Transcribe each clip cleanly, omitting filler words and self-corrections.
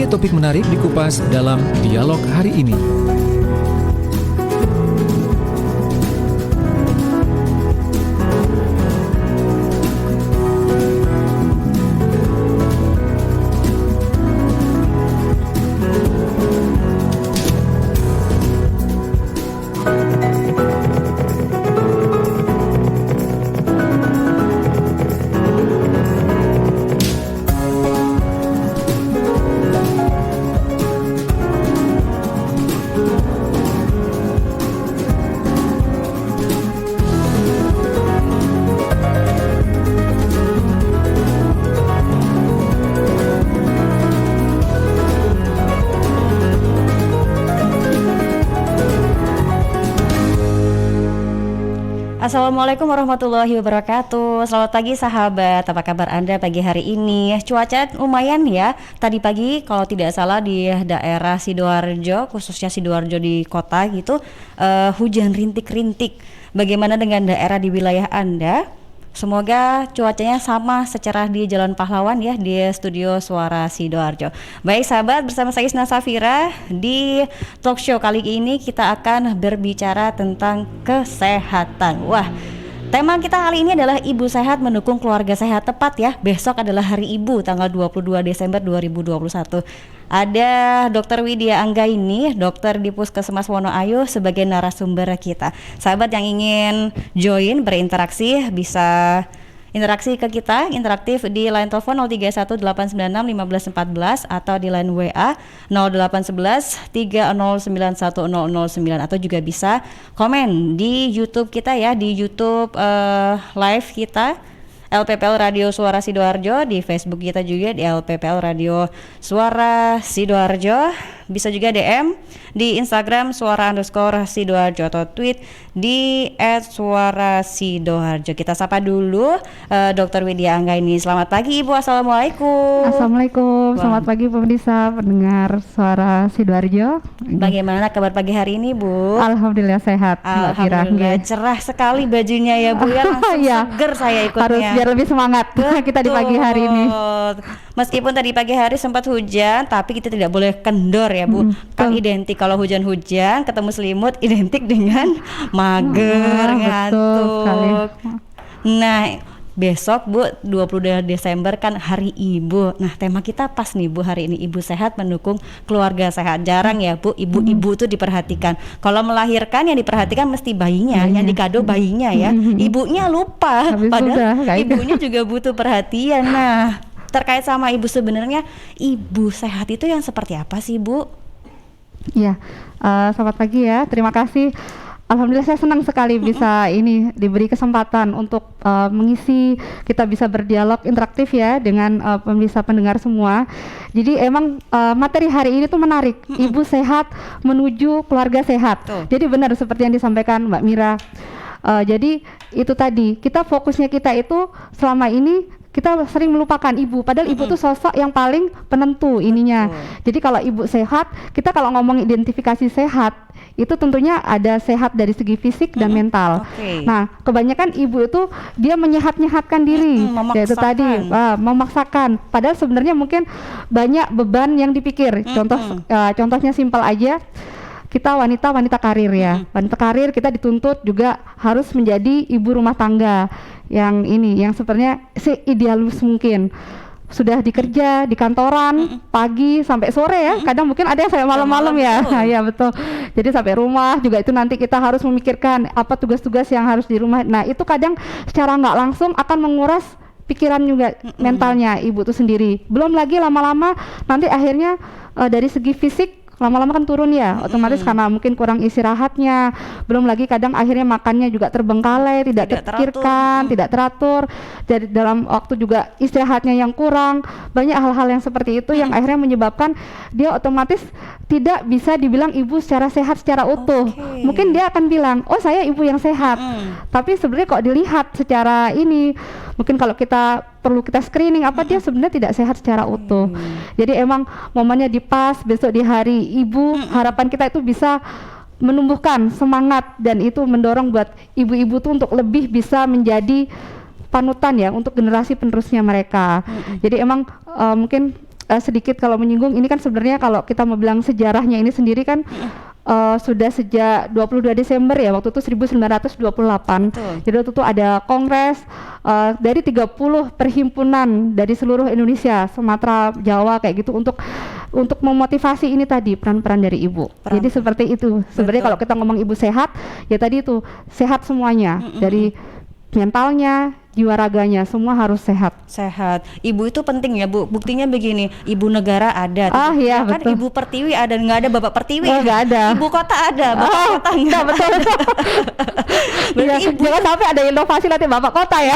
topik menarik dikupas dalam dialog hari ini. Assalamualaikum warahmatullahi wabarakatuh. Selamat pagi sahabat, apa kabar Anda pagi hari ini? Cuaca lumayan ya. Tadi pagi kalau tidak salah di daerah Sidoarjo, khususnya Sidoarjo di kota gitu, hujan rintik-rintik. Bagaimana dengan daerah di wilayah Anda? Semoga cuacanya sama secerah di Jalan Pahlawan ya, di studio Suara Sidoarjo. Baik sahabat, bersama saya Isna Safira di talk show kali ini kita akan berbicara tentang kesehatan. Wah, tema kita kali ini adalah Ibu Sehat mendukung keluarga sehat. Tepat ya, besok adalah Hari Ibu tanggal 22 Desember 2021. Ada Dr. Widya Anggaini, dokter di Puskesmas Wonoayu sebagai narasumber kita. Sahabat yang ingin join berinteraksi bisa interaksi ke kita interaktif di line telepon 0318961514 atau di line WA 081130910009 atau juga bisa komen di YouTube kita ya, di YouTube live kita LPPL Radio Suara Sidoarjo, di Facebook kita juga di LPPL Radio Suara Sidoarjo. Bisa juga DM di Instagram suara_sidoarjo atau tweet di @suarasidoarjo. Kita sapa dulu Dr. Widya Anggaini. Selamat pagi Ibu, Assalamualaikum. Assalamualaikum, selamat pagi pemirsa pendengar Suara Sidoarjo. Bagaimana kabar pagi hari ini Bu? Alhamdulillah sehat. Alhamdulillah, cerah sekali bajunya ya Bu ya, langsung seger saya ikutnya. Harus biar lebih semangat kita di pagi hari ini. Meskipun tadi pagi hari sempat hujan, tapi kita tidak boleh kendor ya Bu. Kan identik kalau hujan-hujan ketemu selimut identik dengan mager, ngantuk. Nah, besok Bu 22 Desember kan Hari Ibu. Nah, tema kita pas nih Bu hari ini, Ibu Sehat mendukung keluarga sehat. Jarang ya Bu, ibu-ibu tuh diperhatikan. Kalau melahirkan yang diperhatikan mesti bayinya, yang dikado bayinya ya. Ibunya lupa, padahal ibunya juga butuh perhatian. Nah, terkait sama ibu sebenarnya ibu sehat itu yang seperti apa sih Bu? Ya, selamat pagi ya. Terima kasih. Alhamdulillah saya senang sekali bisa ini diberi kesempatan untuk mengisi, kita bisa berdialog interaktif ya dengan pemirsa pendengar semua. Jadi emang materi hari ini tuh menarik. Ibu sehat menuju keluarga sehat. Jadi benar seperti yang disampaikan Mbak Mira. Jadi itu tadi kita fokusnya kita itu selama ini kita sering melupakan ibu, padahal ibu tuh sosok yang paling penentu ininya. Jadi kalau ibu sehat, kita kalau ngomong identifikasi sehat, itu tentunya ada sehat dari segi fisik dan mental. Nah, kebanyakan ibu itu dia menyehat-nyehatkan diri, yaitu tadi memaksakan. Padahal sebenarnya mungkin banyak beban yang dipikir. Contohnya simpel aja. Kita wanita karir ya, wanita karir kita dituntut juga harus menjadi ibu rumah tangga yang sebenarnya seidealis mungkin. Sudah dikerja di kantoran pagi sampai sore ya, kadang mungkin ada yang sampai malam-malam ya. Ya betul. Jadi sampai rumah juga itu nanti kita harus memikirkan apa tugas-tugas yang harus di rumah. Nah itu kadang secara nggak langsung akan menguras pikiran juga mentalnya ibu itu sendiri. Belum lagi lama-lama nanti akhirnya dari segi fisik lama-lama kan turun ya, otomatis karena mungkin kurang istirahatnya, belum lagi kadang akhirnya makannya juga terbengkalai, tidak terpikirkan, tidak teratur, jadi dalam waktu juga istirahatnya yang kurang, banyak hal-hal yang seperti itu yang akhirnya menyebabkan dia otomatis tidak bisa dibilang ibu secara sehat secara utuh. Mungkin dia akan bilang, oh saya ibu yang sehat, tapi sebenarnya kok dilihat secara ini, mungkin kalau kita perlu kita screening apa dia sebenarnya tidak sehat secara utuh. Jadi emang momennya di pas besok di hari ibu, harapan kita itu bisa menumbuhkan semangat dan itu mendorong buat ibu-ibu tuh untuk lebih bisa menjadi panutan ya untuk generasi penerusnya mereka. Jadi emang mungkin sedikit kalau menyinggung, ini kan sebenarnya kalau kita mau bilang sejarahnya ini sendiri kan sudah sejak 22 Desember ya, waktu itu 1928. Betul. Jadi waktu itu ada kongres dari 30 perhimpunan dari seluruh Indonesia, Sumatera, Jawa kayak gitu untuk memotivasi ini tadi peran-peran dari ibu. Jadi seperti itu. Sebenarnya kalau kita ngomong ibu sehat, ya tadi itu sehat semuanya, dari mentalnya, jiwa raganya, semua harus sehat. Sehat. Ibu itu penting ya, Bu. Buktinya begini, ibu negara ada. Iya, kan betul. ibu pertiwi ada, nggak ada bapak pertiwi. Nggak ada. Ibu kota ada, bapak kota nggak. Betul. Berarti Ya, ibu jangan sampai ada inovasi nanti bapak kota ya.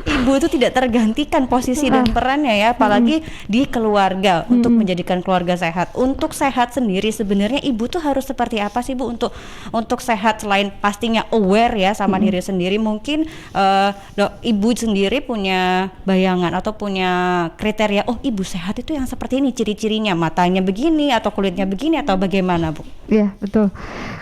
ibu itu tidak tergantikan posisi dan perannya ya, apalagi di keluarga untuk menjadikan keluarga sehat. Untuk sehat sendiri sebenarnya ibu tuh harus seperti apa sih, Bu, untuk sehat, selain pastinya aware ya sama diri sendiri. Mungkin ibu sendiri punya bayangan atau punya kriteria, oh ibu sehat itu yang seperti ini ciri-cirinya, matanya begini atau kulitnya begini atau bagaimana, Bu? Iya, betul.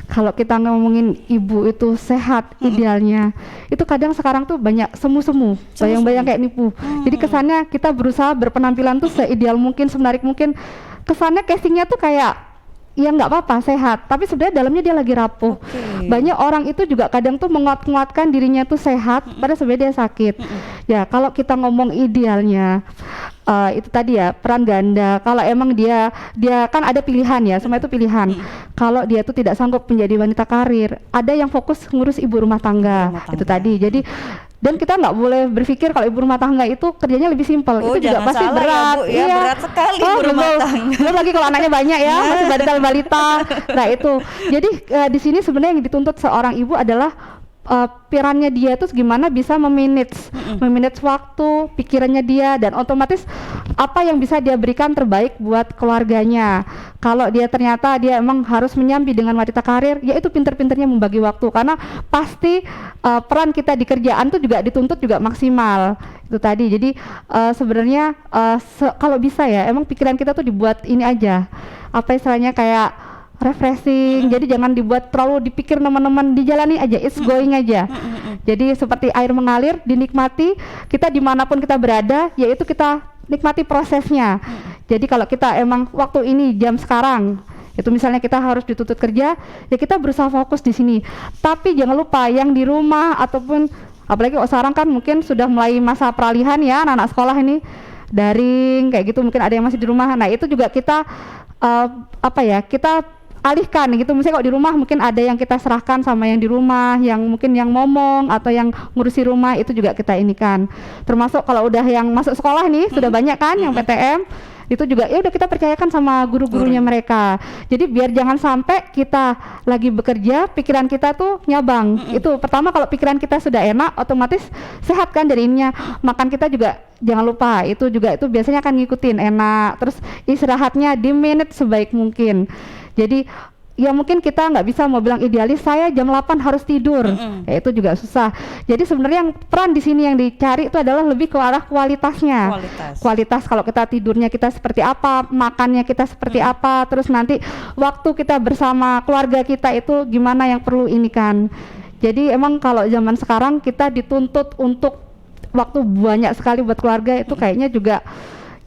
Kalau kita ngomongin ibu itu sehat idealnya, itu kadang sekarang tuh banyak semu-semu, bayang-bayang kayak nipu. Jadi kesannya kita berusaha berpenampilan tuh seideal mungkin, semenarik mungkin. Kesannya casingnya tuh kayak ya nggak apa-apa sehat, tapi sebenarnya dalamnya dia lagi rapuh. Banyak orang itu juga kadang tuh menguat-nguatkan dirinya tuh sehat, padahal sebenarnya dia sakit. Ya kalau kita ngomong idealnya, itu tadi ya peran ganda. Kalau emang dia kan ada pilihan ya, semua itu pilihan. Kalau dia tuh tidak sanggup menjadi wanita karir, ada yang fokus ngurus ibu rumah tangga. Itu tadi. Jadi dan kita nggak boleh berpikir kalau ibu rumah tangga itu kerjanya lebih simpel. Oh, itu juga pasti salah berat. ya, Bu, ya, berat sekali ibu rumah tangga. Belum lagi kalau anaknya banyak ya, masih balita. Nah itu. Jadi di sini sebenarnya yang dituntut seorang ibu adalah perannya dia tuh gimana bisa memanage waktu, pikirannya dia, dan otomatis apa yang bisa dia berikan terbaik buat keluarganya. Kalau dia ternyata dia emang harus menyambi dengan wanita karir, ya itu pinter-pinternya membagi waktu, karena pasti peran kita di kerjaan tuh juga dituntut juga maksimal. Itu tadi. Jadi sebenarnya kalau bisa ya emang pikiran kita tuh dibuat ini aja, apa istilahnya kayak refreshing. Jadi jangan dibuat terlalu dipikir teman-teman, dijalani aja, it's going aja. Jadi seperti air mengalir, dinikmati. Kita dimanapun kita berada, yaitu kita nikmati prosesnya. Jadi kalau kita emang waktu ini jam sekarang, itu misalnya kita harus dituntut kerja, ya kita berusaha fokus di sini. Tapi jangan lupa yang di rumah ataupun apalagi sekarang kan mungkin sudah mulai masa peralihan ya, anak-anak sekolah ini daring kayak gitu, mungkin ada yang masih di rumah. Nah itu juga kita kita alihkan gitu. Misalnya kalau di rumah mungkin ada yang kita serahkan sama yang di rumah, yang mungkin yang ngomong atau yang ngurusi rumah, itu juga kita inikan. Termasuk kalau udah yang masuk sekolah nih sudah banyak kan yang PTM, itu juga ya udah kita percayakan sama guru-gurunya mereka. Jadi biar jangan sampai kita lagi bekerja pikiran kita tuh nyabang. Itu pertama, kalau pikiran kita sudah enak otomatis sehat kan jadinya. Makan kita juga jangan lupa itu biasanya kan ngikutin enak. Terus istirahatnya di menit sebaik mungkin. Jadi ya mungkin kita nggak bisa mau bilang idealis saya jam 8 harus tidur, ya itu juga susah. Jadi sebenarnya yang peran di sini yang dicari itu adalah lebih ke arah kualitasnya. Kualitas kalau kita tidurnya kita seperti apa, makannya kita seperti apa, terus nanti waktu kita bersama keluarga kita itu gimana yang perlu ini kan. Jadi emang kalau zaman sekarang kita dituntut untuk waktu banyak sekali buat keluarga, itu kayaknya juga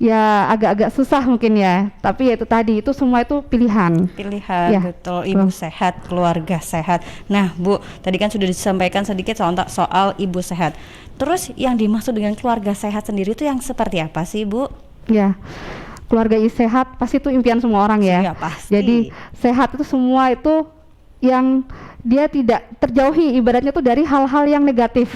ya agak-agak susah mungkin ya, tapi ya itu tadi, itu semua itu pilihan ya, betul. Ibu sehat, keluarga sehat. Nah Bu, tadi kan sudah disampaikan sedikit soal ibu sehat. Terus yang dimaksud dengan keluarga sehat sendiri itu yang seperti apa sih Bu? Ya, keluarga sehat pasti itu impian semua orang ya, pasti. Jadi sehat itu semua itu yang dia tidak terjauhi ibaratnya tuh dari hal-hal yang negatif.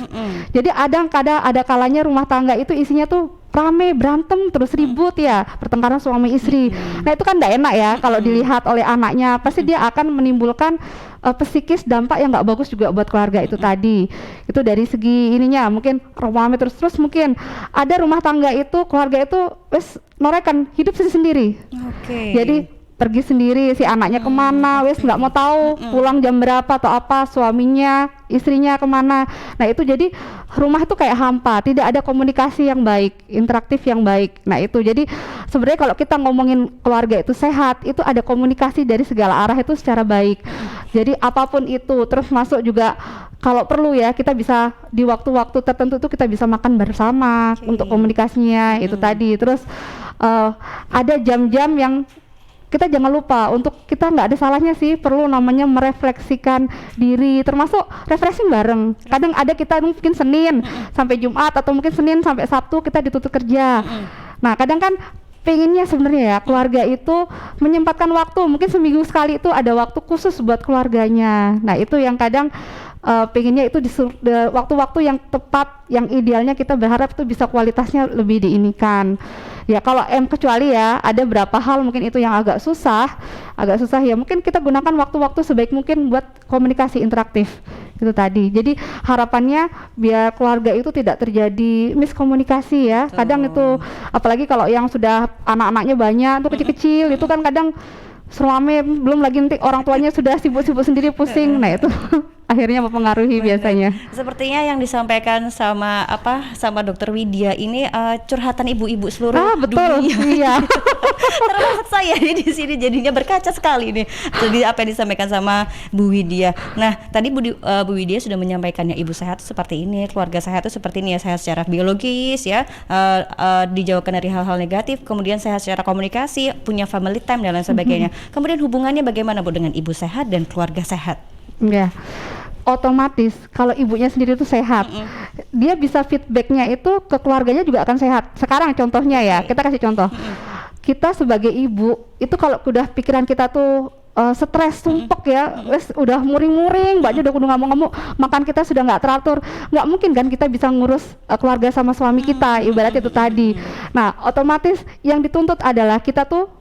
Jadi kadang ada kalanya rumah tangga itu isinya tuh rame, berantem, terus ribut ya, pertengkaran suami istri. Nah itu kan tidak enak ya kalau dilihat oleh anaknya, pasti dia akan menimbulkan psikis dampak yang nggak bagus juga buat keluarga itu tadi. Itu dari segi ininya mungkin rame terus mungkin ada rumah tangga itu, keluarga itu wes norekan hidup sendiri. Jadi pergi sendiri, si anaknya kemana, wes nggak mau tahu pulang jam berapa atau apa, suaminya, istrinya kemana. Nah itu jadi rumah itu kayak hampa, tidak ada komunikasi yang baik, interaktif yang baik. Nah itu jadi sebenarnya kalau kita ngomongin keluarga itu sehat, itu ada komunikasi dari segala arah itu secara baik. Jadi apapun itu, terus masuk juga kalau perlu ya kita bisa di waktu-waktu tertentu itu kita bisa makan bersama untuk komunikasinya itu tadi. Terus ada jam-jam yang kita jangan lupa untuk kita nggak ada salahnya sih perlu namanya merefleksikan diri, termasuk refreshing bareng. Kadang ada kita mungkin Senin sampai Jumat atau mungkin Senin sampai Sabtu kita ditutup kerja. Nah kadang kan pengennya sebenarnya ya keluarga itu menyempatkan waktu, mungkin seminggu sekali itu ada waktu khusus buat keluarganya. Nah itu yang kadang pengennya itu di waktu-waktu yang tepat, yang idealnya kita berharap itu bisa kualitasnya lebih diinikan. Ya kalau kecuali ya ada berapa hal mungkin itu yang agak susah ya mungkin kita gunakan waktu-waktu sebaik mungkin buat komunikasi interaktif itu tadi. Jadi harapannya biar keluarga itu tidak terjadi miskomunikasi ya. Kadang itu apalagi kalau yang sudah anak-anaknya banyak tuh kecil-kecil itu kan kadang suami belum lagi nanti orang tuanya sudah sibuk-sibuk sendiri pusing. Nah itu akhirnya mempengaruhi biasanya. Sepertinya yang disampaikan sama Dokter Widya ini curhatan ibu-ibu seluruh betul. dunia. Iya. Termasuk saya di sini jadinya berkaca sekali nih. Jadi apa yang disampaikan sama Bu Widya. Nah, tadi Bu Widya sudah menyampaikannya ibu sehat seperti ini, keluarga sehat itu seperti ini ya, sehat secara biologis ya, dijauhkan dari hal-hal negatif, kemudian sehat secara komunikasi, punya family time dan lain sebagainya. Kemudian hubungannya bagaimana Bu dengan ibu sehat dan keluarga sehat? Ya, otomatis kalau ibunya sendiri itu sehat, dia bisa feedbacknya itu ke keluarganya juga akan sehat. Sekarang contohnya ya, kita kasih contoh. Kita sebagai ibu itu kalau udah pikiran kita tuh stres, sumpek ya, udah muring-muring, mbaknya udah kudu ngamuk-ngamuk, makan kita sudah nggak teratur, nggak mungkin kan kita bisa ngurus keluarga sama suami kita, ibaratnya itu tadi. Nah, otomatis yang dituntut adalah kita tuh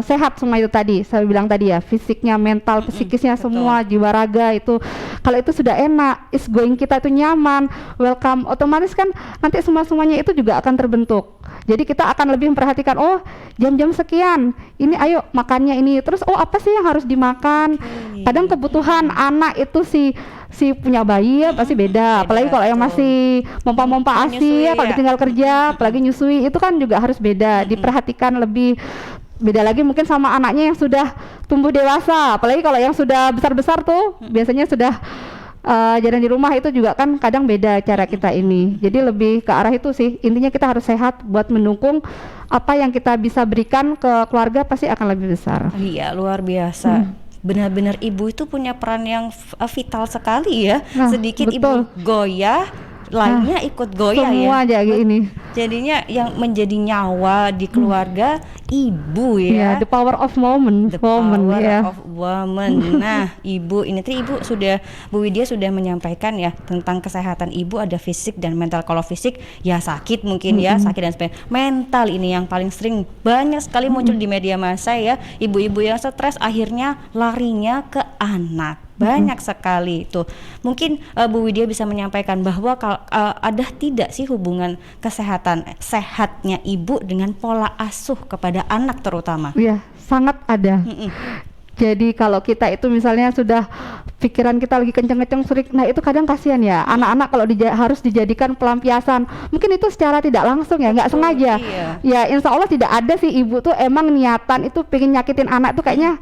sehat semua itu tadi saya bilang tadi ya, fisiknya, mental, psikisnya semua, jiwa raga itu kalau itu sudah enak, is going kita itu nyaman, welcome, otomatis kan nanti semuanya itu juga akan terbentuk. Jadi kita akan lebih memperhatikan, oh jam-jam sekian ini ayo makannya ini, terus oh apa sih yang harus dimakan. Kadang kebutuhan anak itu si punya bayi ya pasti beda, apalagi kalau yang masih mompa-mompa ASI ya, kalau ditinggal kerja apalagi nyusui itu kan juga harus beda, diperhatikan lebih. Beda lagi mungkin sama anaknya yang sudah tumbuh dewasa, apalagi kalau yang sudah besar-besar tuh biasanya sudah jalan di rumah itu juga kan kadang beda cara kita ini. Jadi lebih ke arah itu sih, intinya kita harus sehat buat mendukung apa yang kita bisa berikan ke keluarga pasti akan lebih besar. Iya, luar biasa. Benar-benar ibu itu punya peran yang vital sekali ya. Sedikit betul. Ibu goyah, lainnya ikut goyah semua ya. Semua ini. Jadinya yang menjadi nyawa di keluarga ibu ya. The power of woman. The power ya. of woman. Nah, ibu ini tuh Bu Widya sudah menyampaikan ya tentang kesehatan ibu, ada fisik dan mental. Kalau fisik ya sakit mungkin ya, sakit dan sebagainya. Mental ini yang paling sering banyak sekali muncul di media massa ya. Ibu-ibu yang stres akhirnya larinya ke anak. Banyak sekali itu. Mungkin Bu Widya bisa menyampaikan bahwa ada tidak sih hubungan kesehatan sehatnya ibu dengan pola asuh kepada anak terutama? Iya, sangat ada. Jadi kalau kita itu misalnya sudah pikiran kita lagi kenceng-kenceng surik, nah itu kadang kasihan ya anak-anak kalau harus dijadikan pelampiasan. Mungkin itu secara tidak langsung ya, nggak sengaja. Iya. Ya insya Allah tidak ada sih ibu tuh emang niatan itu pengen nyakitin anak tuh kayaknya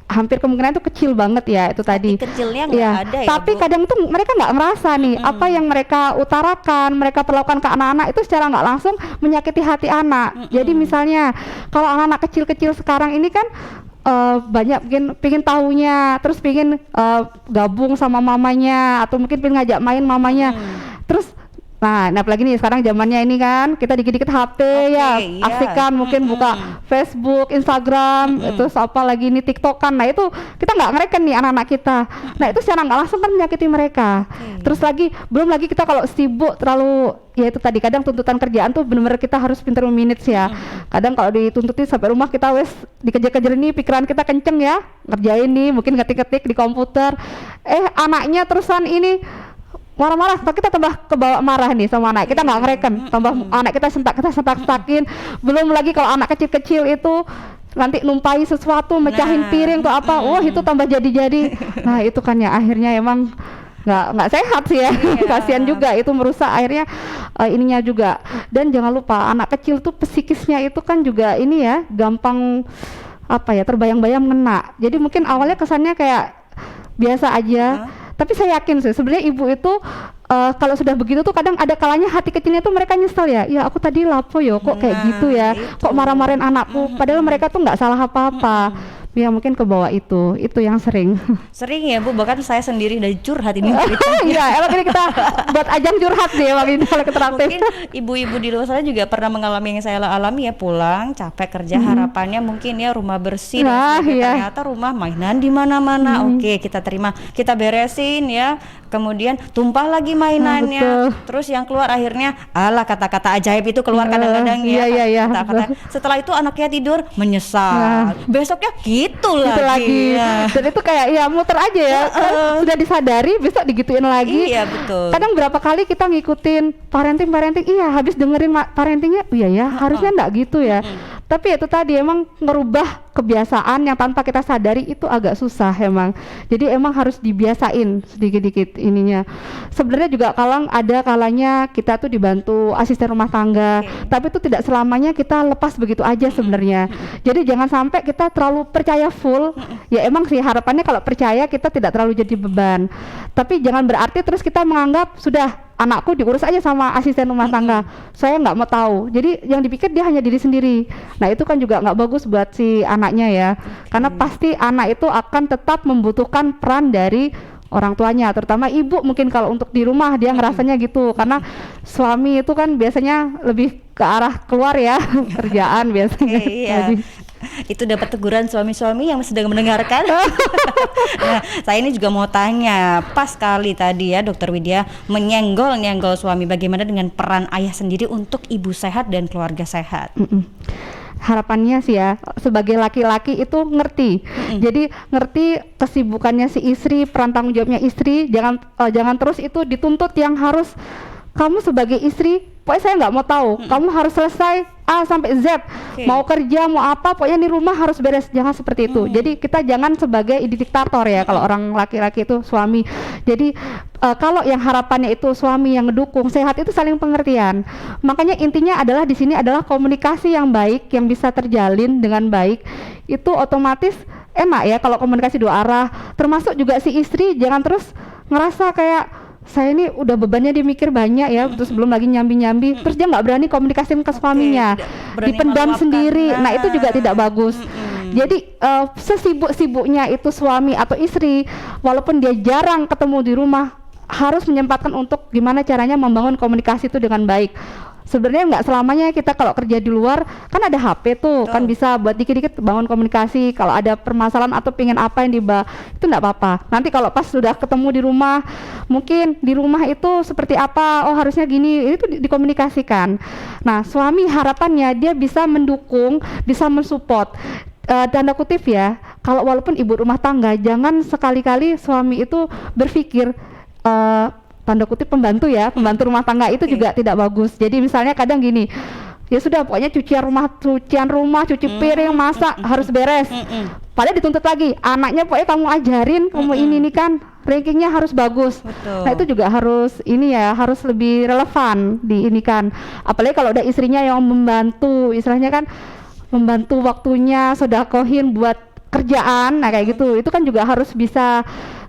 hampir kemungkinan itu kecil banget ya itu tadi. Kecilnya nggak ada ya. Tapi Bu, kadang tuh mereka nggak merasa nih apa yang mereka utarakan, mereka perlakukan ke anak-anak itu secara nggak langsung menyakiti hati anak. Jadi misalnya kalau anak-anak kecil-kecil sekarang ini kan banyak pengen tahunya, terus pengen gabung sama mamanya atau mungkin pengen ngajak main mamanya. Terus nah apalagi nih sekarang zamannya ini kan kita dikit-dikit HP ya, asik kan mungkin buka Facebook, Instagram, terus apa lagi ini TikTok kan. Nah itu kita nggak ngereken nih anak-anak kita. Nah itu secara nggak langsung kan menyakiti mereka. Terus belum lagi kita kalau sibuk terlalu, ya itu tadi kadang tuntutan kerjaan tuh benar-benar kita harus pinter minutes ya. Kadang kalau dituntutin sampai rumah kita dikejar-kejar nih, pikiran kita kenceng ya, ngerjain nih mungkin ngetik-ngetik di komputer. Anaknya terusan ini marah-marah, kita tambah kebawa marah nih sama anak kita, nggak ngereken, tambah anak kita sentak-sentakin. Belum lagi kalau anak kecil-kecil itu nanti numpai sesuatu, mecahin Nah, piring atau apa, wah itu tambah jadi-jadi. Nah itu kan ya akhirnya emang nggak sehat sih ya. Iya. Kasihan juga, itu merusak akhirnya ininya juga. Dan jangan lupa anak kecil tuh psikisnya itu kan juga ini ya, gampang apa ya, terbayang-bayang ngena. Jadi mungkin awalnya kesannya kayak biasa aja, tapi saya yakin sih sebenarnya ibu itu kalau sudah begitu tuh kadang ada kalanya hati kecilnya tuh mereka nyesel ya aku tadi lapo yo kok kayak gitu ya, itu. kok marah-marahin anakku, padahal mereka tuh nggak salah apa-apa. Ya mungkin ke bawah itu yang sering. Sering ya Bu, bahkan saya sendiri dari curhat ini ceritanya. Iya, emang ini kita buat ajang curhat nih emang ini kalau interaktif. Mungkin ibu-ibu di luar sana juga pernah mengalami yang saya alami ya, pulang capek kerja, harapannya mungkin ya rumah bersih Nah, dan sebagainya. iya. Ternyata rumah mainan di mana-mana. Oke, kita terima, kita beresin ya, kemudian tumpah lagi mainannya. betul. Terus yang keluar akhirnya kata-kata ajaib itu keluar kadang-kadang ya. iya, Kata-kata. betul. Setelah itu anaknya tidur menyesal. Besoknya gitu Gitu lagi. Ya. Dan itu kayak ya muter aja ya. Kan sudah disadari besok digituin lagi. Iya, betul. Kadang berapa kali kita ngikutin parenting, iya habis dengerin parentingnya, iya ya harusnya enggak gitu ya. Tapi itu tadi emang ngerubah kebiasaan yang tanpa kita sadari itu agak susah emang. Jadi emang harus dibiasain sedikit-dikit ininya. Sebenarnya juga kalau ada kalanya kita tuh dibantu asisten rumah tangga, tapi itu tidak selamanya kita lepas begitu aja sebenarnya. Jadi jangan sampai kita terlalu percaya full. Ya emang sih harapannya kalau percaya kita tidak terlalu jadi beban. Tapi jangan berarti terus kita menganggap sudah anakku diurus aja sama asisten rumah tangga, saya nggak mau tahu. Jadi yang dipikir dia hanya diri sendiri. Nah itu kan juga nggak bagus buat si anaknya ya, karena pasti anak itu akan tetap membutuhkan peran dari orang tuanya, terutama ibu. Mungkin kalau untuk di rumah dia ngerasanya gitu, karena suami itu kan biasanya lebih ke arah keluar ya, kerjaan biasanya. Iya. Jadi, Itu dapat teguran suami-suami yang sedang mendengarkan. Nah, saya ini juga mau tanya, pas kali tadi ya Dokter Widya menyenggol suami, bagaimana dengan peran ayah sendiri untuk ibu sehat dan keluarga sehat? harapannya sih ya sebagai laki-laki itu ngerti. Jadi ngerti kesibukannya si istri, peran tanggung jawabnya istri. Jangan terus itu dituntut yang harus kamu sebagai istri. Pokoknya saya nggak mau tahu. Kamu harus selesai A sampai Z. Mau kerja mau apa, pokoknya di rumah harus beres. Jangan seperti itu. Jadi kita jangan sebagai diktator ya kalau orang laki-laki itu suami. Jadi kalau yang harapannya itu suami yang ngedukung, sehat itu saling pengertian. Makanya intinya adalah di sini adalah komunikasi yang baik yang bisa terjalin dengan baik. Itu otomatis enak ya kalau komunikasi dua arah. Termasuk juga si istri jangan terus ngerasa kayak saya ini udah bebannya dia mikir banyak ya, terus belum lagi nyambi-nyambi, terus dia nggak berani komunikasiin ke suaminya, dipendam sendiri. Nah itu juga tidak bagus. Jadi sesibuk-sibuknya itu suami atau istri, walaupun dia jarang ketemu di rumah, harus menyempatkan untuk gimana caranya membangun komunikasi itu dengan baik. Sebenarnya nggak selamanya kita kalau kerja di luar kan ada HP tuh, kan bisa buat dikit-dikit bangun komunikasi. Kalau ada permasalahan atau pengen apa yang dibahas itu nggak apa-apa. Nanti kalau pas sudah ketemu di rumah, mungkin di rumah itu seperti apa, oh harusnya gini, itu dikomunikasikan. Nah suami harapannya dia bisa mendukung, bisa mensupport. Tanda kutip ya, kalau walaupun ibu rumah tangga, jangan sekali-kali suami itu berpikir tanda kutip pembantu rumah tangga itu juga tidak bagus. Jadi misalnya kadang gini, ya sudah pokoknya cucian rumah, cuci piring, masak harus beres. Padahal dituntut lagi, anaknya pokoknya kamu ajarin, kamu ini kan rankingnya harus bagus. Betul. Nah itu juga harus harus lebih relevan kan. Apalagi kalau ada istrinya yang membantu, istilahnya kan membantu waktunya, sodakohin buat kerjaan, nah kayak gitu. Itu kan juga harus bisa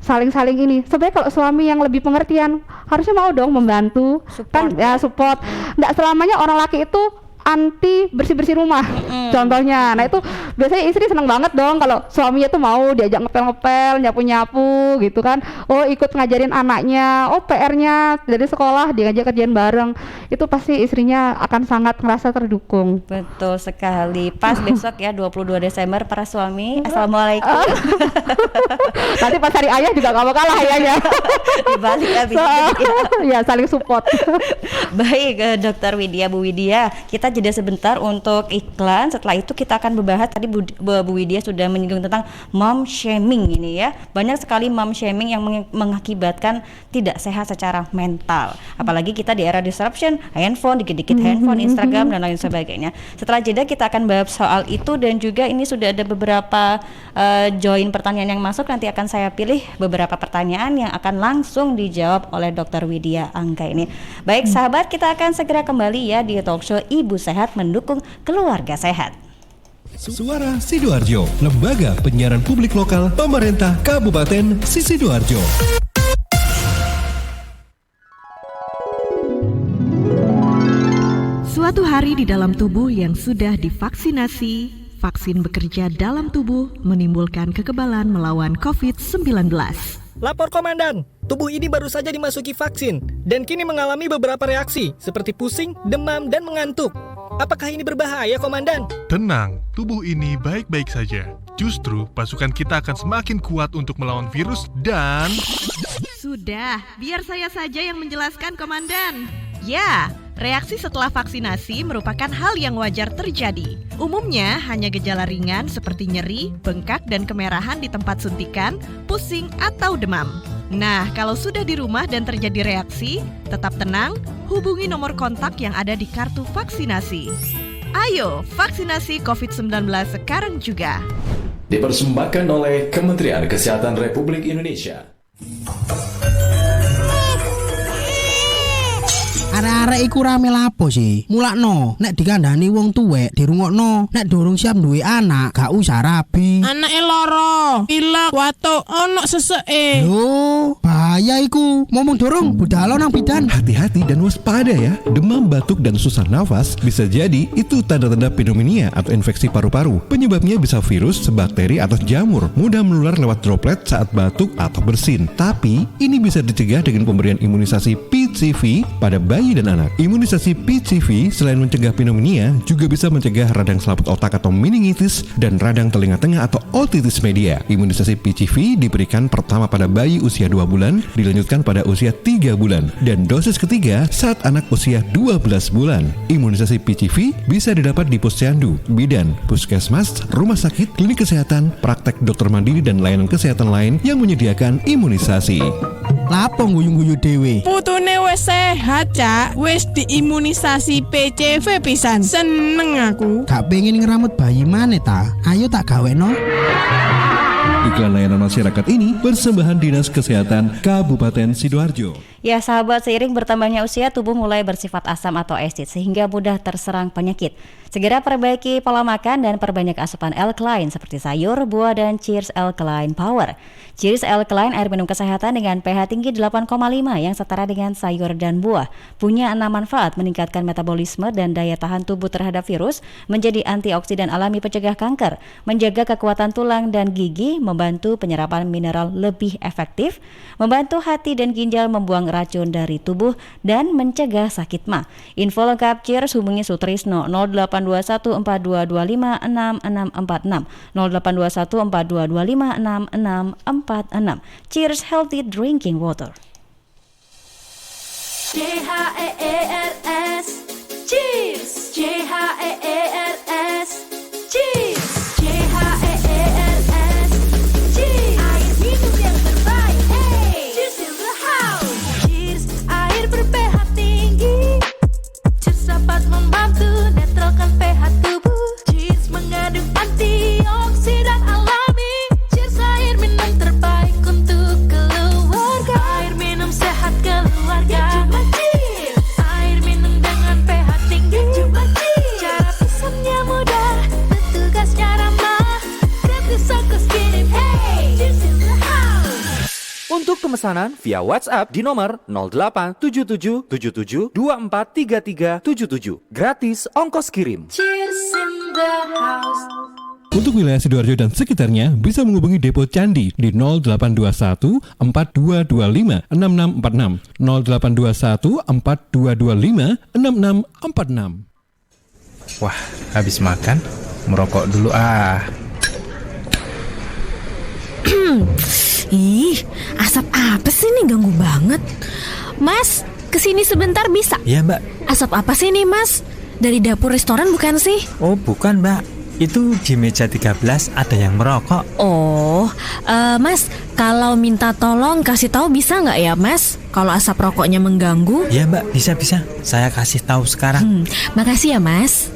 saling-saling ini. Sebenarnya kalau suami yang lebih pengertian harusnya mau dong membantu, support. Support. Nggak selamanya orang laki itu anti bersih-bersih rumah. Contohnya, nah itu biasanya istri seneng banget dong kalau suaminya tuh mau diajak ngepel-ngepel, nyapu-nyapu gitu kan. Oh ikut ngajarin anaknya, oh PR-nya dari sekolah diajak kerjain bareng. Itu pasti istrinya akan sangat merasa terdukung. Betul sekali. Pas besok ya 22 Desember para suami, assalamualaikum. Nanti pas hari ayah juga gak mau kalah ayahnya. Dibalik habis. Ya saling support. Baik, Dokter Widya, Bu Widya, kita jeda sebentar untuk iklan. Setelah itu kita akan membahas, tadi Bu Widya sudah menyinggung tentang mom shaming ini ya. Banyak sekali mom shaming yang mengakibatkan tidak sehat secara mental. Apalagi kita di era disruption, handphone, dikit-dikit handphone, Instagram dan lain sebagainya. Setelah jeda kita akan bahas soal itu, dan juga ini sudah ada beberapa join pertanyaan yang masuk. Nanti akan saya pilih beberapa pertanyaan yang akan langsung dijawab oleh Dr. Widya Angga ini. Baik sahabat, kita akan segera kembali ya di talk show Ibu Sehat mendukung keluarga sehat. Suara Sidoarjo, lembaga penyiaran publik lokal pemerintah Kabupaten Sidoarjo. Suatu hari di dalam tubuh yang sudah divaksinasi, vaksin bekerja dalam tubuh menimbulkan kekebalan melawan COVID-19. Lapor komandan, tubuh ini baru saja dimasuki vaksin dan kini mengalami beberapa reaksi seperti pusing, demam, dan mengantuk. Apakah ini berbahaya, komandan? Tenang, tubuh ini baik-baik saja. Justru pasukan kita akan semakin kuat untuk melawan virus dan... Sudah, biar saya saja yang menjelaskan, komandan. Ya, reaksi setelah vaksinasi merupakan hal yang wajar terjadi. Umumnya hanya gejala ringan seperti nyeri, bengkak, dan kemerahan di tempat suntikan, pusing, atau demam. Nah, kalau sudah di rumah dan terjadi reaksi, tetap tenang, hubungi nomor kontak yang ada di kartu vaksinasi. Ayo, vaksinasi COVID-19 sekarang juga. Dipersembahkan oleh Kementerian Kesehatan Republik Indonesia. Arek-arek iku rame lapo sih? Mulakno, nek dikandani wong tuwek dirungokno, nek durung siap duwe anak, gak usah rabi. Anake loro, pilek, watuk, ono seseke. Lho, bahaya iku. Ngomong dorong budal nang bidan. Hati-hati dan waspada ya. Demam, batuk, dan susah nafas bisa jadi itu tanda-tanda pneumonia atau infeksi paru-paru. Penyebabnya bisa virus, bakteri, atau jamur. Mudah menular lewat droplet saat batuk atau bersin. Tapi ini bisa dicegah dengan pemberian imunisasi PCV pada bayi dan anak. Imunisasi PCV selain mencegah pneumonia juga bisa mencegah radang selaput otak atau meningitis dan radang telinga tengah atau otitis media. Imunisasi PCV diberikan pertama pada bayi usia 2 bulan, dilanjutkan pada usia 3 bulan, dan dosis ketiga saat anak usia 12 bulan. Imunisasi PCV bisa didapat di posyandu, bidan, puskesmas, rumah sakit, klinik kesehatan, praktek dokter mandiri, dan layanan kesehatan lain yang menyediakan imunisasi. Lapo guyu-guyu dewe. Putune wis sehat, Cak. Wis diimunisasi PCV pisan. Seneng aku. Gak pengen ngeramut bayi maneh ta? Ayo tak gaweno. Iklan layanan masyarakat ini persembahan Dinas Kesehatan Kabupaten Sidoarjo. Ya sahabat, seiring bertambahnya usia, tubuh mulai bersifat asam atau asid sehingga mudah terserang penyakit. Segera perbaiki pola makan dan perbanyak asupan alkaline seperti sayur, buah, dan Cheers Alkaline Power. Cheers Alkaline air minum kesehatan dengan pH tinggi 8,5 yang setara dengan sayur dan buah. Punya 6 manfaat: meningkatkan metabolisme dan daya tahan tubuh terhadap virus, menjadi antioksidan alami pencegah kanker, menjaga kekuatan tulang dan gigi, membantu penyerapan mineral lebih efektif, membantu hati dan ginjal membuang racun dari tubuh, dan mencegah sakit ma. Info lengkap Cheers hubungi Sutrisno 0821 4225 6646 0821 4225 6646. Cheers Healthy Drinking Water. CHEERS Cheers, CHEERS Cheers, CHEERS Cheers, air minum yang terbaik. Hey, cheers in the house. Cheers, air ber-pH tinggi. Cheers dapat membantu netralkan pH tubuh. Cheers mengandung antioksidan alami. Cheers, air minum terbaik untuk keluarga. Air minum sehat keluarga. Cuma Cheers, air minum dengan pH tinggi. Cuma Cheers, cara pesannya mudah, petugasnya ramah, gratis ongkos kirim. Hey, Cheers in the house. Untuk pemesanan via WhatsApp di nomor 087777243377. Gratis ongkos kirim. Cheers in the house. Untuk wilayah Sidoarjo dan sekitarnya bisa menghubungi Depo Candi di 0821 4225 6646 0821 4225 6646. Wah, habis makan merokok dulu ah. Ih, asap apa sih nih, ganggu banget. Mas, kesini sebentar bisa? Iya, Mbak. Asap apa sih nih, Mas? dari dapur restoran bukan sih? Oh bukan mbak, itu di meja 13 ada yang merokok. Oh, Mas, kalau minta tolong kasih tahu bisa nggak ya Mas? Kalau asap rokoknya mengganggu? Iya mbak, bisa. Saya kasih tahu sekarang. Makasih ya Mas.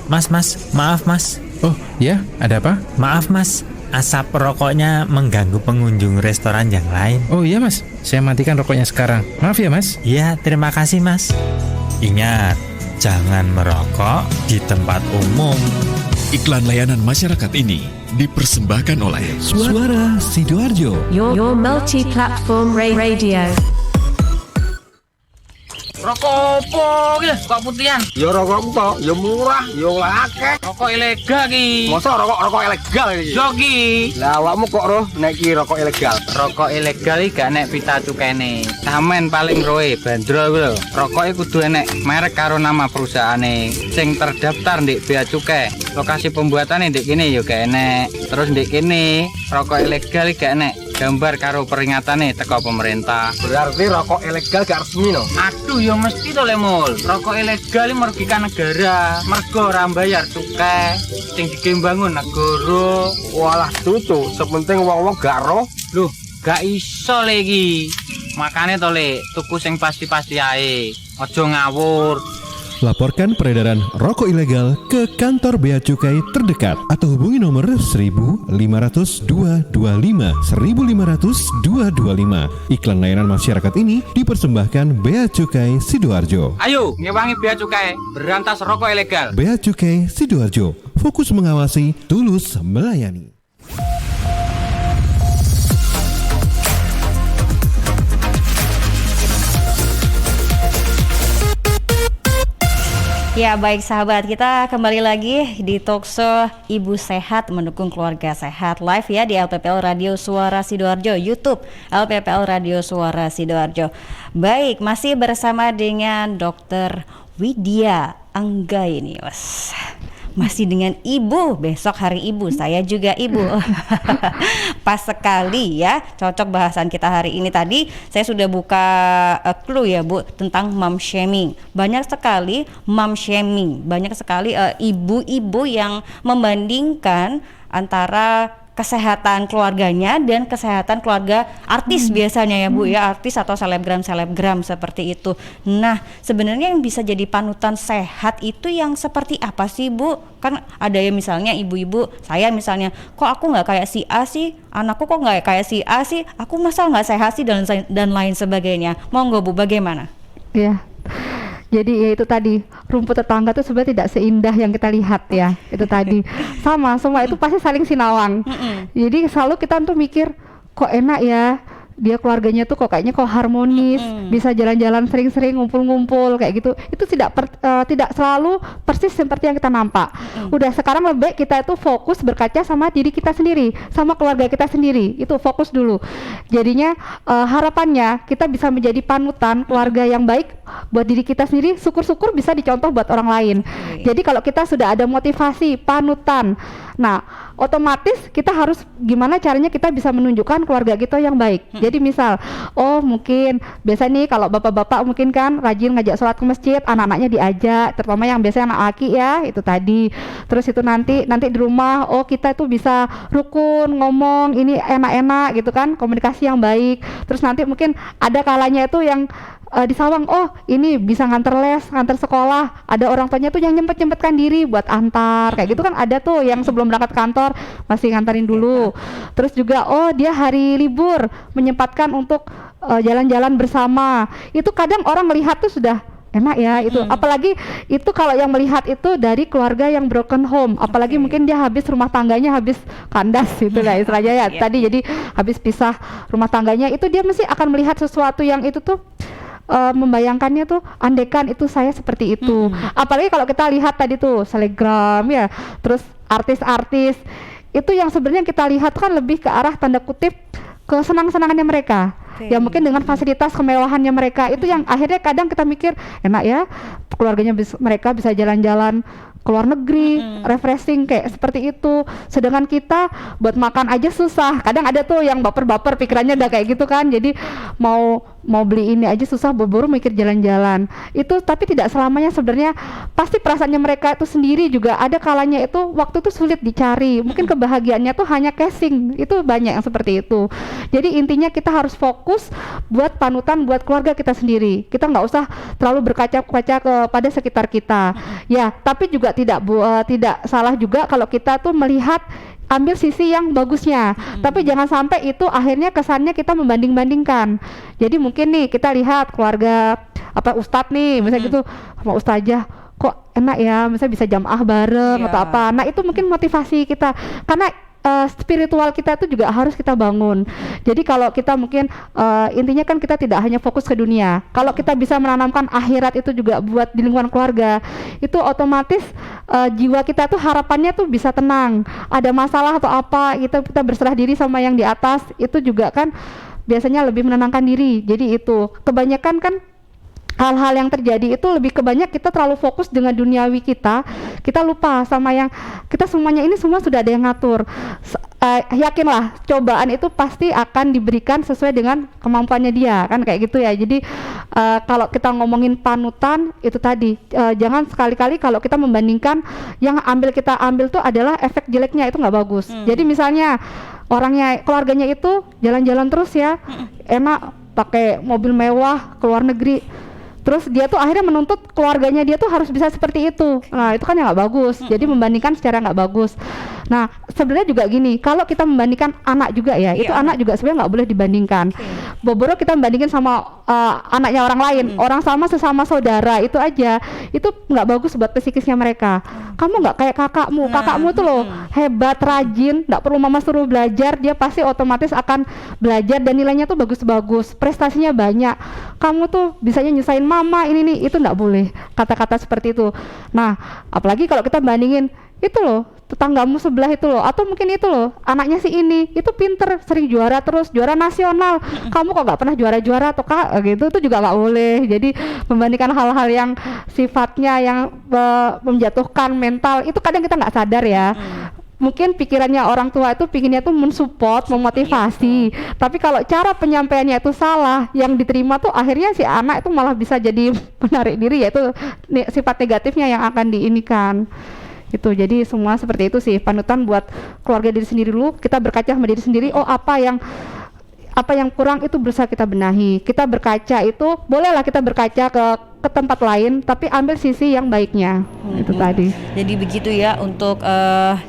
Mas, maaf mas. Oh ya, ada apa? Maaf mas, asap rokoknya mengganggu pengunjung restoran yang lain. Oh iya mas, saya matikan rokoknya sekarang. Maaf ya mas. Iya, terima kasih mas. Ingat, jangan merokok di tempat umum. Iklan layanan masyarakat ini dipersembahkan oleh Suara Sidoarjo. Your multi-platform radio. Rokok opo ki lho, kok putihan? Ya rokok kok, ya murah, ya akeh. Rokok ilegal ki. Masa rokok ilegal iki? Yo ki. Lah awakmu kok roh nek iki rokok ilegal? Rokok ilegal iki gak nek pita cukene. Samen paling roe bandrol kuwi lho. Rokoke kudu enek merek karo nama perusahaane sing terdaftar ndek bea cukai. Lokasi pembuatane ndek kene yo gak enek. Terus ndek kene rokok ilegal iki gak enek gambar karo peringatane teko pemerintah. Berarti rokok ilegal gak resmi no? Aduh ya mesti to Lemul. Rokok ilegal iki merugikan negara. Mergo ora mbayar cukai sing digembangun negara. Walah cucu, sepenting wong-wong gak roh. Loh, gak iso le iki. Makane to le, tuku sing pasti-pasti ae. Aja ngawur. Laporkan peredaran rokok ilegal ke kantor Bea Cukai terdekat atau hubungi nomor 1500 225 1500 225. Iklan layanan masyarakat ini dipersembahkan Bea Cukai Sidoarjo. Ayo, ngewangi bea cukai, berantas rokok ilegal. Bea Cukai Sidoarjo, fokus mengawasi, tulus melayani. Ya baik sahabat, kita kembali lagi di Talkshow Ibu Sehat Mendukung Keluarga Sehat live ya di LPPL Radio Suara Sidoarjo, YouTube LPPL Radio Suara Sidoarjo. Baik, masih bersama dengan Dr. Widya Anggaini, Mas. Masih dengan ibu, besok hari ibu, saya juga ibu. Pas sekali ya, cocok bahasan kita hari ini. Tadi saya sudah buka clue ya Bu, tentang mom shaming. Banyak sekali mom shaming, banyak sekali ibu-ibu yang membandingkan antara kesehatan keluarganya dan kesehatan keluarga artis biasanya ya Bu ya, artis atau selebgram seperti itu. Nah sebenarnya yang bisa jadi panutan sehat itu yang seperti apa sih Bu? Kan ada ya misalnya ibu-ibu, saya misalnya kok aku nggak kayak si A sih, anakku kok nggak kayak si A sih, aku masa nggak sehat sih dan lain sebagainya. Monggo Bu, bagaimana? Ya. Jadi ya itu tadi, rumput tetangga itu sebenarnya tidak seindah yang kita lihat ya. Itu tadi sama, semua itu pasti saling sinawang. Jadi selalu kita tuh mikir kok enak ya, dia keluarganya tuh kok kayaknya kok harmonis, bisa jalan-jalan sering-sering, ngumpul-ngumpul kayak gitu. Itu tidak selalu persis seperti yang kita nampak. Udah sekarang lebih kita itu fokus berkaca sama diri kita sendiri, sama keluarga kita sendiri. Itu fokus dulu. Jadinya harapannya kita bisa menjadi panutan keluarga yang baik buat diri kita sendiri, syukur-syukur bisa dicontoh buat orang lain. Jadi kalau kita sudah ada motivasi, panutan, nah otomatis kita harus gimana caranya kita bisa menunjukkan keluarga kita yang baik. Jadi misal, oh mungkin biasa nih kalau bapak-bapak mungkin kan rajin ngajak sholat ke masjid, anak-anaknya diajak, terutama yang biasanya anak laki ya, itu tadi. Terus itu nanti di rumah, oh kita itu bisa rukun, ngomong ini enak-enak gitu kan, komunikasi yang baik. Terus nanti mungkin ada kalanya itu yang disawang, oh ini bisa nganter les, nganter sekolah, ada orang tuanya tuh yang nyempet-nyempetkan diri buat antar, kayak gitu kan ada tuh yang sebelum berangkat kantor masih nganterin dulu. Terus juga oh dia hari libur menyempatkan untuk jalan-jalan bersama. Itu kadang orang melihat tuh sudah enak ya itu. Apalagi itu kalau yang melihat itu dari keluarga yang broken home, apalagi mungkin dia habis rumah tangganya habis kandas gitu lah istilahnya ya. Tadi jadi habis pisah rumah tangganya, itu dia mesti akan melihat sesuatu yang itu tuh membayangkannya tuh andekan itu saya seperti itu. Apalagi kalau kita lihat tadi tuh selebgram ya, terus artis-artis itu yang sebenarnya kita lihat kan lebih ke arah tanda kutip kesenang-senangannya mereka. Ya mungkin dengan fasilitas kemewahannya mereka itu yang akhirnya kadang kita mikir enak ya keluarganya mereka bisa jalan-jalan keluar negeri, refreshing kayak seperti itu. Sedangkan kita buat makan aja susah. Kadang ada tuh yang baper-baper pikirannya udah kayak gitu kan. Jadi mau beli ini aja susah, buru-buru mikir jalan-jalan. Itu tapi tidak selamanya sebenarnya, pasti perasaannya mereka itu sendiri juga ada kalanya itu waktu itu sulit dicari. Mungkin kebahagiaannya tuh hanya casing. Itu banyak yang seperti itu. Jadi intinya kita harus fokus buat panutan buat keluarga kita sendiri. Kita nggak usah terlalu berkaca-kaca kepada sekitar kita. Ya, tapi juga tidak salah juga kalau kita tuh melihat ambil sisi yang bagusnya. Tapi jangan sampai itu akhirnya kesannya kita membanding-bandingkan. Jadi mungkin nih kita lihat keluarga ustadz nih misalnya gitu, sama ustazah kok enak ya, misalnya bisa jamaah bareng atau apa. Nah, itu mungkin motivasi kita. Karena spiritual kita itu juga harus kita bangun. Jadi kalau kita mungkin intinya kan kita tidak hanya fokus ke dunia. Kalau kita bisa menanamkan akhirat itu juga buat di lingkungan keluarga, itu otomatis jiwa kita tuh harapannya tuh bisa tenang. Ada masalah atau apa, kita berserah diri sama yang di atas, itu juga kan biasanya lebih menenangkan diri. Jadi itu kebanyakan kan hal-hal yang terjadi itu lebih kebanyak kita terlalu fokus dengan duniawi kita lupa sama yang kita semuanya ini semua sudah ada yang ngatur. Yakinlah cobaan itu pasti akan diberikan sesuai dengan kemampuannya dia kan kayak gitu ya. Jadi kalau kita ngomongin panutan itu tadi jangan sekali-kali kalau kita membandingkan yang kita ambil tuh adalah efek jeleknya, itu nggak bagus. Jadi misalnya keluarganya itu jalan-jalan terus ya, enak pakai mobil mewah ke luar negeri, terus dia tuh akhirnya menuntut keluarganya dia tuh harus bisa seperti itu. Nah, itu kan yang nggak bagus. Jadi membandingkan secara nggak bagus. Nah, sebenarnya juga gini, kalau kita membandingkan anak juga ya, itu anak juga sebenarnya nggak boleh dibandingkan. Boboro kita membandingkan sama anaknya orang lain, orang sesama saudara, itu aja, itu nggak bagus buat psikisnya mereka. Kamu nggak kayak kakakmu tuh loh hebat, rajin, nggak perlu mama suruh belajar, dia pasti otomatis akan belajar dan nilainya tuh bagus-bagus, prestasinya banyak. Kamu tuh bisanya nyusahin mama ini nih, itu nggak boleh kata-kata seperti itu. Nah, apalagi kalau kita bandingin itu loh tetanggamu sebelah itu loh, atau mungkin itu loh anaknya si ini itu pinter, sering juara terus, juara nasional, kamu kok nggak pernah juara atau kak gitu, itu juga nggak boleh. Jadi membandingkan hal-hal yang sifatnya yang menjatuhkan mental itu kadang kita nggak sadar ya. Mungkin pikirannya orang tua itu pinginnya tuh mensupport, memotivasi. Tapi kalau cara penyampaiannya itu salah, yang diterima tuh akhirnya si anak itu malah bisa jadi menarik diri, yaitu sifat negatifnya yang akan diinikan. Itu jadi semua seperti itu sih, panutan buat keluarga diri sendiri dulu. Kita berkaca sama diri sendiri, apa yang kurang itu berusaha kita benahi. Kita berkaca itu bolehlah kita berkaca ke tempat lain, tapi ambil sisi yang baiknya. Itu tadi. Jadi begitu ya, untuk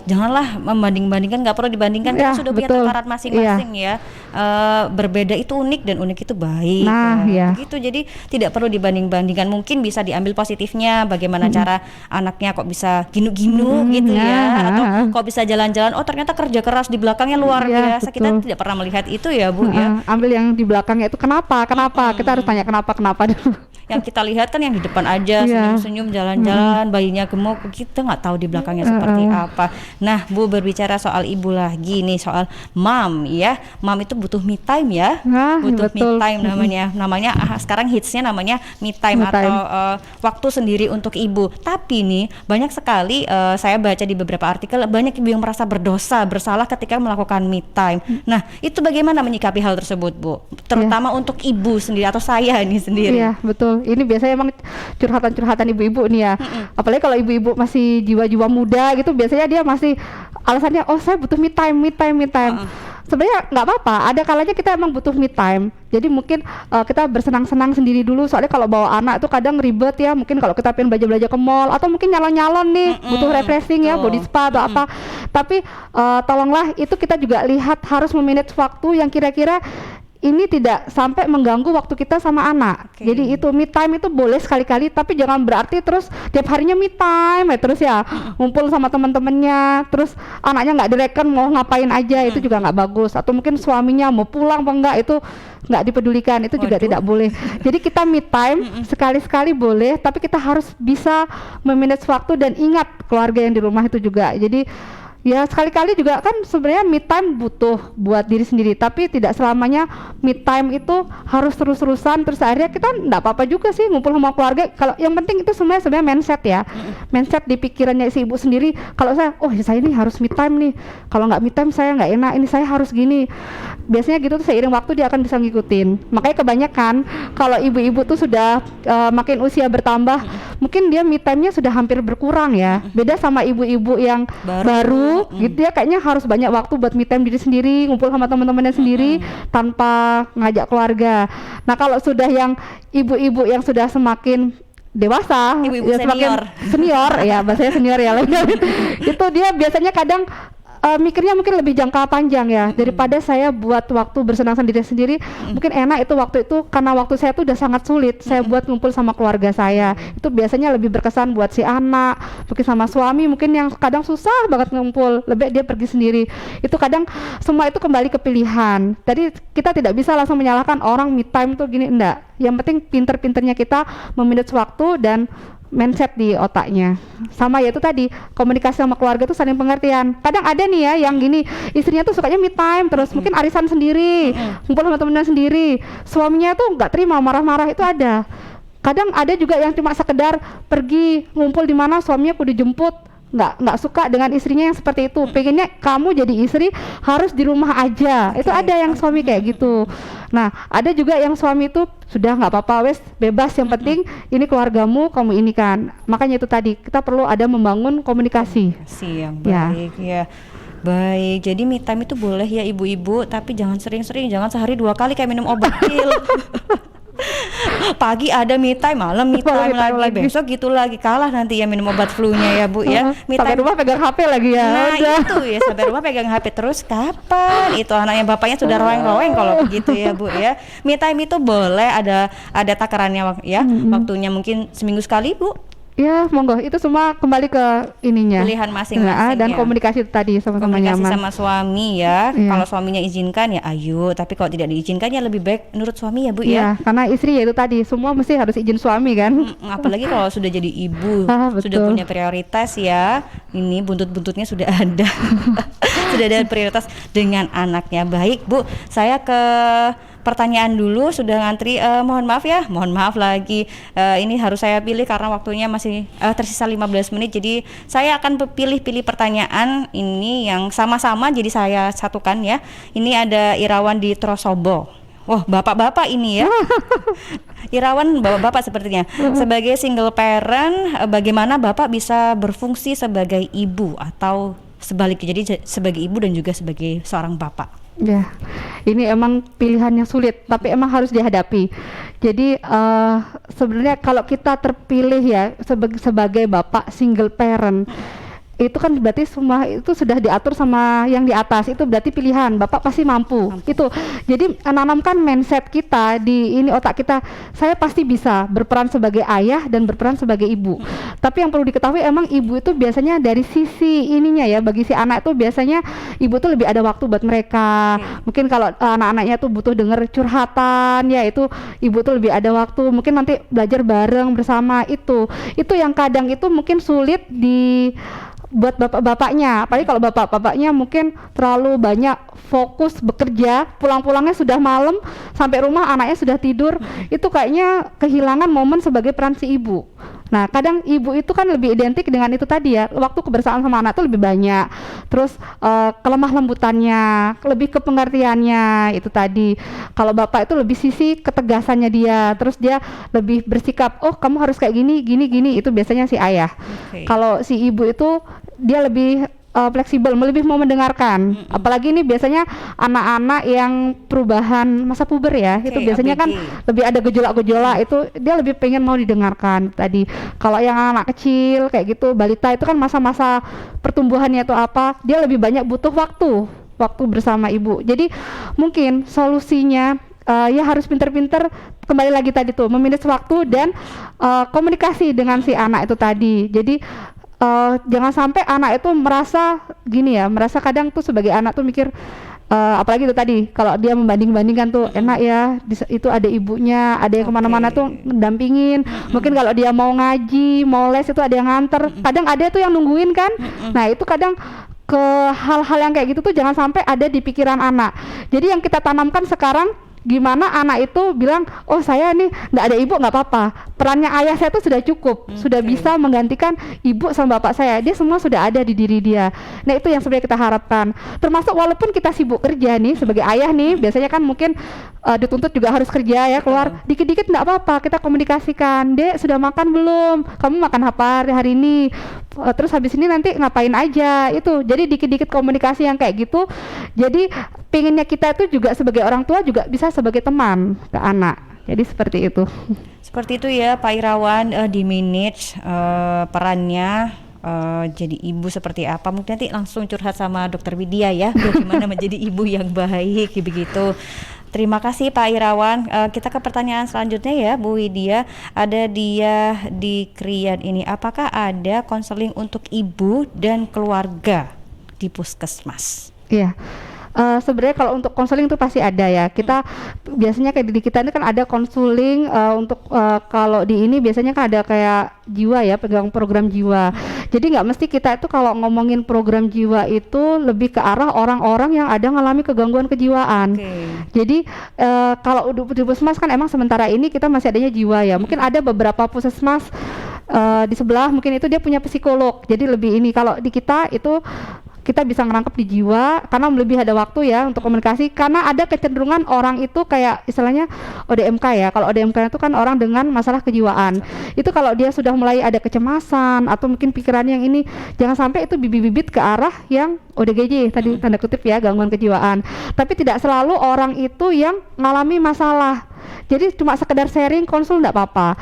janganlah membanding-bandingkan, nggak perlu dibandingkan, Ya, kita sudah punya betul. takaran masing-masing ya. Berbeda itu unik dan unik itu baik. Nah, ya. Begitu, jadi tidak perlu dibanding-bandingkan. Mungkin bisa diambil positifnya, bagaimana cara anaknya kok bisa ginu-ginu gitu ya, atau kok bisa jalan-jalan. Oh, ternyata kerja keras di belakangnya luar Ya, biasa. Kita tidak pernah melihat itu ya, Bu ya. Ambil yang di belakangnya itu kenapa? Kita harus tanya kenapa dulu. Yang kita lihat kan yang di depan aja, senyum-senyum, jalan-jalan, bayinya gemuk, kita nggak tahu di belakangnya seperti apa. Nah, Bu, berbicara soal ibu lagi nih, soal mom ya. Mom itu butuh me time ya, butuh betul. me time namanya sekarang hitsnya namanya me time atau waktu sendiri untuk ibu. Tapi nih banyak sekali saya baca di beberapa artikel, banyak ibu yang merasa bersalah ketika melakukan me time. Nah, itu bagaimana menyikapi hal tersebut, Bu? Terutama untuk ibu sendiri atau saya ini sendiri. Iya, betul. Ini biasanya emang curhatan ibu-ibu nih ya. Apalagi kalau ibu-ibu masih jiwa-jiwa muda gitu, biasanya dia masih alasannya, oh saya butuh me time. Sebenarnya nggak apa-apa, ada kalanya kita emang butuh me time. Jadi mungkin kita bersenang-senang sendiri dulu. Soalnya kalau bawa anak tuh kadang ribet ya. Mungkin kalau kita pengen belanja ke mall, atau mungkin nyalon-nyalon nih, butuh refreshing ya, body spa atau apa. Tapi tolonglah itu kita juga lihat, harus memanage waktu yang kira-kira ini tidak sampai mengganggu waktu kita sama anak. Jadi itu me time itu boleh sekali-kali, tapi jangan berarti terus tiap harinya me time ya terus ya, ngumpul sama teman-temannya, terus anaknya nggak direken mau ngapain aja, itu juga nggak bagus. Atau mungkin suaminya mau pulang apa enggak, itu nggak dipedulikan, itu juga tidak boleh. Jadi kita me time sekali-sekali boleh, tapi kita harus bisa memanage waktu dan ingat keluarga yang di rumah itu juga. Jadi Ya sekali-kali juga kan sebenarnya me time butuh buat diri sendiri, tapi tidak selamanya me time itu harus terus-terusan. Terus akhirnya kita enggak apa-apa juga sih ngumpul sama keluarga. Kalau yang penting itu sebenarnya mindset ya, mindset di pikirannya si ibu sendiri. Kalau saya, saya ini harus me time nih. Kalau nggak me time saya nggak enak. Ini saya harus gini. Biasanya gitu tuh seiring waktu dia akan bisa ngikutin. Makanya kebanyakan kalau ibu-ibu tuh sudah makin usia bertambah, mungkin dia me time-nya sudah hampir berkurang ya. Beda sama ibu-ibu yang baru gitu ya, kayaknya harus banyak waktu buat me time diri sendiri, ngumpul sama teman-temannya sendiri tanpa ngajak keluarga. Nah kalau sudah yang ibu-ibu yang sudah semakin dewasa, ibu-ibu ya, semakin senior ya, bahasanya senior ya itu dia biasanya kadang mikirnya mungkin lebih jangka panjang ya, daripada saya buat waktu bersenang-senang diri sendiri. Mungkin enak itu waktu itu karena waktu saya tuh udah sangat sulit, saya buat ngumpul sama keluarga saya. Itu biasanya lebih berkesan buat si anak, mungkin sama suami mungkin yang kadang susah banget ngumpul, lebih dia pergi sendiri. Itu kadang semua itu kembali ke pilihan. Jadi kita tidak bisa langsung menyalahkan orang me time tuh gini, enggak. Yang penting pinter-pinternya kita memanage waktu dan mindset di otaknya. Sama ya itu tadi, komunikasi sama keluarga itu saling pengertian. Kadang ada nih ya yang gini, istrinya tuh sukanya me time terus, mungkin arisan sendiri, ngumpul sama temennya sendiri, suaminya tuh nggak terima, marah-marah, itu ada. Kadang ada juga yang cuma sekedar pergi ngumpul di mana suaminya kudu jemput, nggak suka dengan istrinya yang seperti itu, pengennya kamu jadi istri harus di rumah aja. Itu ada yang suami kayak gitu. Nah ada juga yang suami itu sudah nggak apa-apa wes bebas, yang penting ini keluargamu, kamu ini kan. Makanya itu tadi kita perlu ada membangun komunikasi yang baik ya. Baik, jadi me time itu boleh ya ibu-ibu, tapi jangan sering-sering, jangan sehari 2 kali kayak minum obat pil. Pagi ada me time, malam me time lagi, besok gitu lagi, kalah nanti ya minum obat flu-nya ya Bu ya. Sampai rumah pegang HP lagi ya. Nah itu ya, sampai rumah pegang HP terus, kapan itu anaknya bapaknya sudah roeng-roeng kalau begitu ya Bu ya. Me time itu boleh ada takarannya ya, waktunya mungkin seminggu sekali Bu. Ya monggo, itu semua kembali ke ininya, pilihan masing-masing dan ya. komunikasi itu tadi sama-sama komunikasi nyaman sama suami ya. Kalau suaminya izinkan ya ayo, tapi kalau tidak diizinkan ya lebih baik menurut suami ya Bu ya. Karena istri ya itu tadi semua mesti harus izin suami kan. Apalagi kalau sudah jadi ibu, sudah punya prioritas ya. Ini buntut-buntutnya sudah ada. Sudah ada prioritas dengan anaknya. Baik Bu, saya ke pertanyaan dulu, sudah ngantri, mohon maaf lagi, ini harus saya pilih karena waktunya masih tersisa 15 menit, jadi saya akan pilih pertanyaan ini yang sama-sama, jadi saya satukan ya. Ini ada Irawan di Trosobo. Wah, bapak-bapak ini ya. Irawan bapak-bapak sepertinya. Sebagai single parent, bagaimana bapak bisa berfungsi sebagai ibu atau sebaliknya, jadi sebagai ibu dan juga sebagai seorang bapak? Ya, ini emang pilihan yang sulit, tapi emang harus dihadapi. Jadi sebenarnya kalau kita terpilih ya sebagai bapak single parent, itu kan berarti semua itu sudah diatur sama yang di atas, itu berarti pilihan bapak pasti mampu. Itu jadi menanamkan mindset kita di ini otak kita, saya pasti bisa berperan sebagai ayah dan berperan sebagai ibu. Tapi yang perlu diketahui emang ibu itu biasanya dari sisi ininya ya, bagi si anak itu biasanya ibu tuh lebih ada waktu buat mereka. Mungkin kalau anak-anaknya tuh butuh denger curhatan ya, itu ibu tuh lebih ada waktu, mungkin nanti belajar bareng bersama. Itu yang kadang itu mungkin sulit buat bapak-bapaknya, apalagi kalau bapak-bapaknya mungkin terlalu banyak fokus bekerja, pulang-pulangnya sudah malam, sampai rumah anaknya sudah tidur, itu kayaknya kehilangan momen sebagai peran si ibu. Nah kadang ibu itu kan lebih identik dengan itu tadi ya, waktu kebersamaan sama anak itu lebih banyak, terus kelemah lembutannya, lebih ke pengertiannya itu tadi. Kalau bapak itu lebih sisi ketegasannya dia, terus dia lebih bersikap, oh kamu harus kayak gini, itu biasanya si ayah. Kalau si ibu itu dia lebih fleksibel, lebih mau mendengarkan. Apalagi ini biasanya anak-anak yang perubahan masa puber ya, itu biasanya kan lebih ada gejolak-gejolak, itu dia lebih pengen mau didengarkan tadi. Kalau yang anak kecil kayak gitu, balita itu kan masa-masa pertumbuhannya atau apa, dia lebih banyak butuh waktu bersama ibu. Jadi mungkin solusinya ya harus pinter-pinter, kembali lagi tadi tuh memanage waktu dan komunikasi dengan si anak itu tadi. Jadi jangan sampai anak itu merasa gini ya, merasa kadang tuh sebagai anak tuh mikir, apalagi itu tadi kalau dia membanding-bandingkan tuh enak ya, itu ada ibunya, ada yang kemana-mana tuh mendampingin. Mungkin kalau dia mau ngaji, mau les itu ada yang nganter, kadang ada tuh yang nungguin kan. Nah itu kadang ke hal-hal yang kayak gitu tuh jangan sampai ada di pikiran anak. Jadi yang kita tanamkan sekarang, gimana anak itu bilang, oh saya nih nggak ada ibu nggak apa-apa, perannya ayah saya tuh sudah cukup, sudah bisa menggantikan ibu sama bapak saya, dia semua sudah ada di diri dia. Nah itu yang sebenarnya kita harapkan, termasuk walaupun kita sibuk kerja nih sebagai ayah nih, biasanya kan mungkin dituntut juga harus kerja ya, keluar dikit-dikit nggak apa-apa, kita komunikasikan, Dek sudah makan belum, kamu makan apa hari ini, terus habis ini nanti ngapain aja, itu jadi dikit-dikit komunikasi yang kayak gitu. Jadi pengennya kita itu juga sebagai orang tua juga bisa sebagai teman ke anak. Jadi seperti itu. Seperti itu ya Pak Irawan, di manage perannya jadi ibu seperti apa. Mungkin nanti langsung curhat sama Dokter Widya ya, bagaimana menjadi ibu yang baik begitu. Terima kasih Pak Irawan. Kita ke pertanyaan selanjutnya ya Bu Widya. Ada dia di Krian ini, apakah ada konseling untuk ibu dan keluarga di puskesmas? Iya. Sebenarnya kalau untuk konseling itu pasti ada ya. Kita biasanya kayak di kita ini kan ada konseling untuk kalau di ini biasanya kan ada kayak jiwa ya, pegang program jiwa. Jadi nggak mesti kita itu kalau ngomongin program jiwa itu lebih ke arah orang-orang yang ada ngalami kegangguan kejiwaan. Jadi kalau di puskesmas kan emang sementara ini kita masih adanya jiwa ya. Mungkin ada beberapa puskesmas di sebelah mungkin itu dia punya psikolog. Jadi lebih ini, kalau di kita itu kita bisa ngerangkep di jiwa karena lebih ada waktu ya untuk komunikasi, karena ada kecenderungan orang itu kayak istilahnya ODMK ya. Kalau ODMK itu kan orang dengan masalah kejiwaan. Itu kalau dia sudah mulai ada kecemasan atau mungkin pikirannya yang ini, jangan sampai itu bibit-bibit ke arah yang ODGJ tadi tanda kutip ya, gangguan kejiwaan. Tapi tidak selalu orang itu yang mengalami masalah. Jadi cuma sekedar sharing, konsul enggak apa-apa.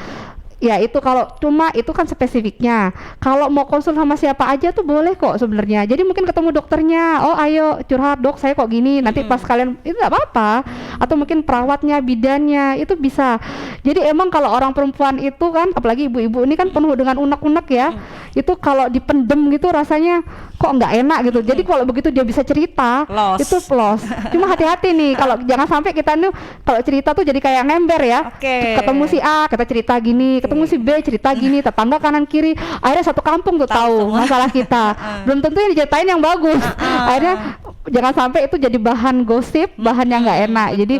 Ya itu kalau cuma itu kan spesifiknya. Kalau mau konsul sama siapa aja tuh boleh kok sebenarnya. Jadi mungkin ketemu dokternya, oh ayo curhat dok saya kok gini, nanti pas kalian itu nggak apa-apa. Atau mungkin perawatnya, bidannya itu bisa. Jadi emang kalau orang perempuan itu kan, apalagi ibu-ibu ini kan penuh dengan unek-unek ya. Itu kalau dipendem gitu rasanya kok nggak enak gitu. Jadi kalau begitu dia bisa cerita, itu plus. Cuma hati-hati nih kalau jangan sampai kita nih kalau cerita tuh jadi kayak ngember ya. Ketemu si A kita cerita gini, ketemu si B cerita gini, tetangga kanan kiri, akhirnya satu kampung tuh tahu masalah kita. Belum tentu yang diceritain yang bagus. Akhirnya jangan sampai itu jadi bahan gosip, bahan yang nggak enak. Jadi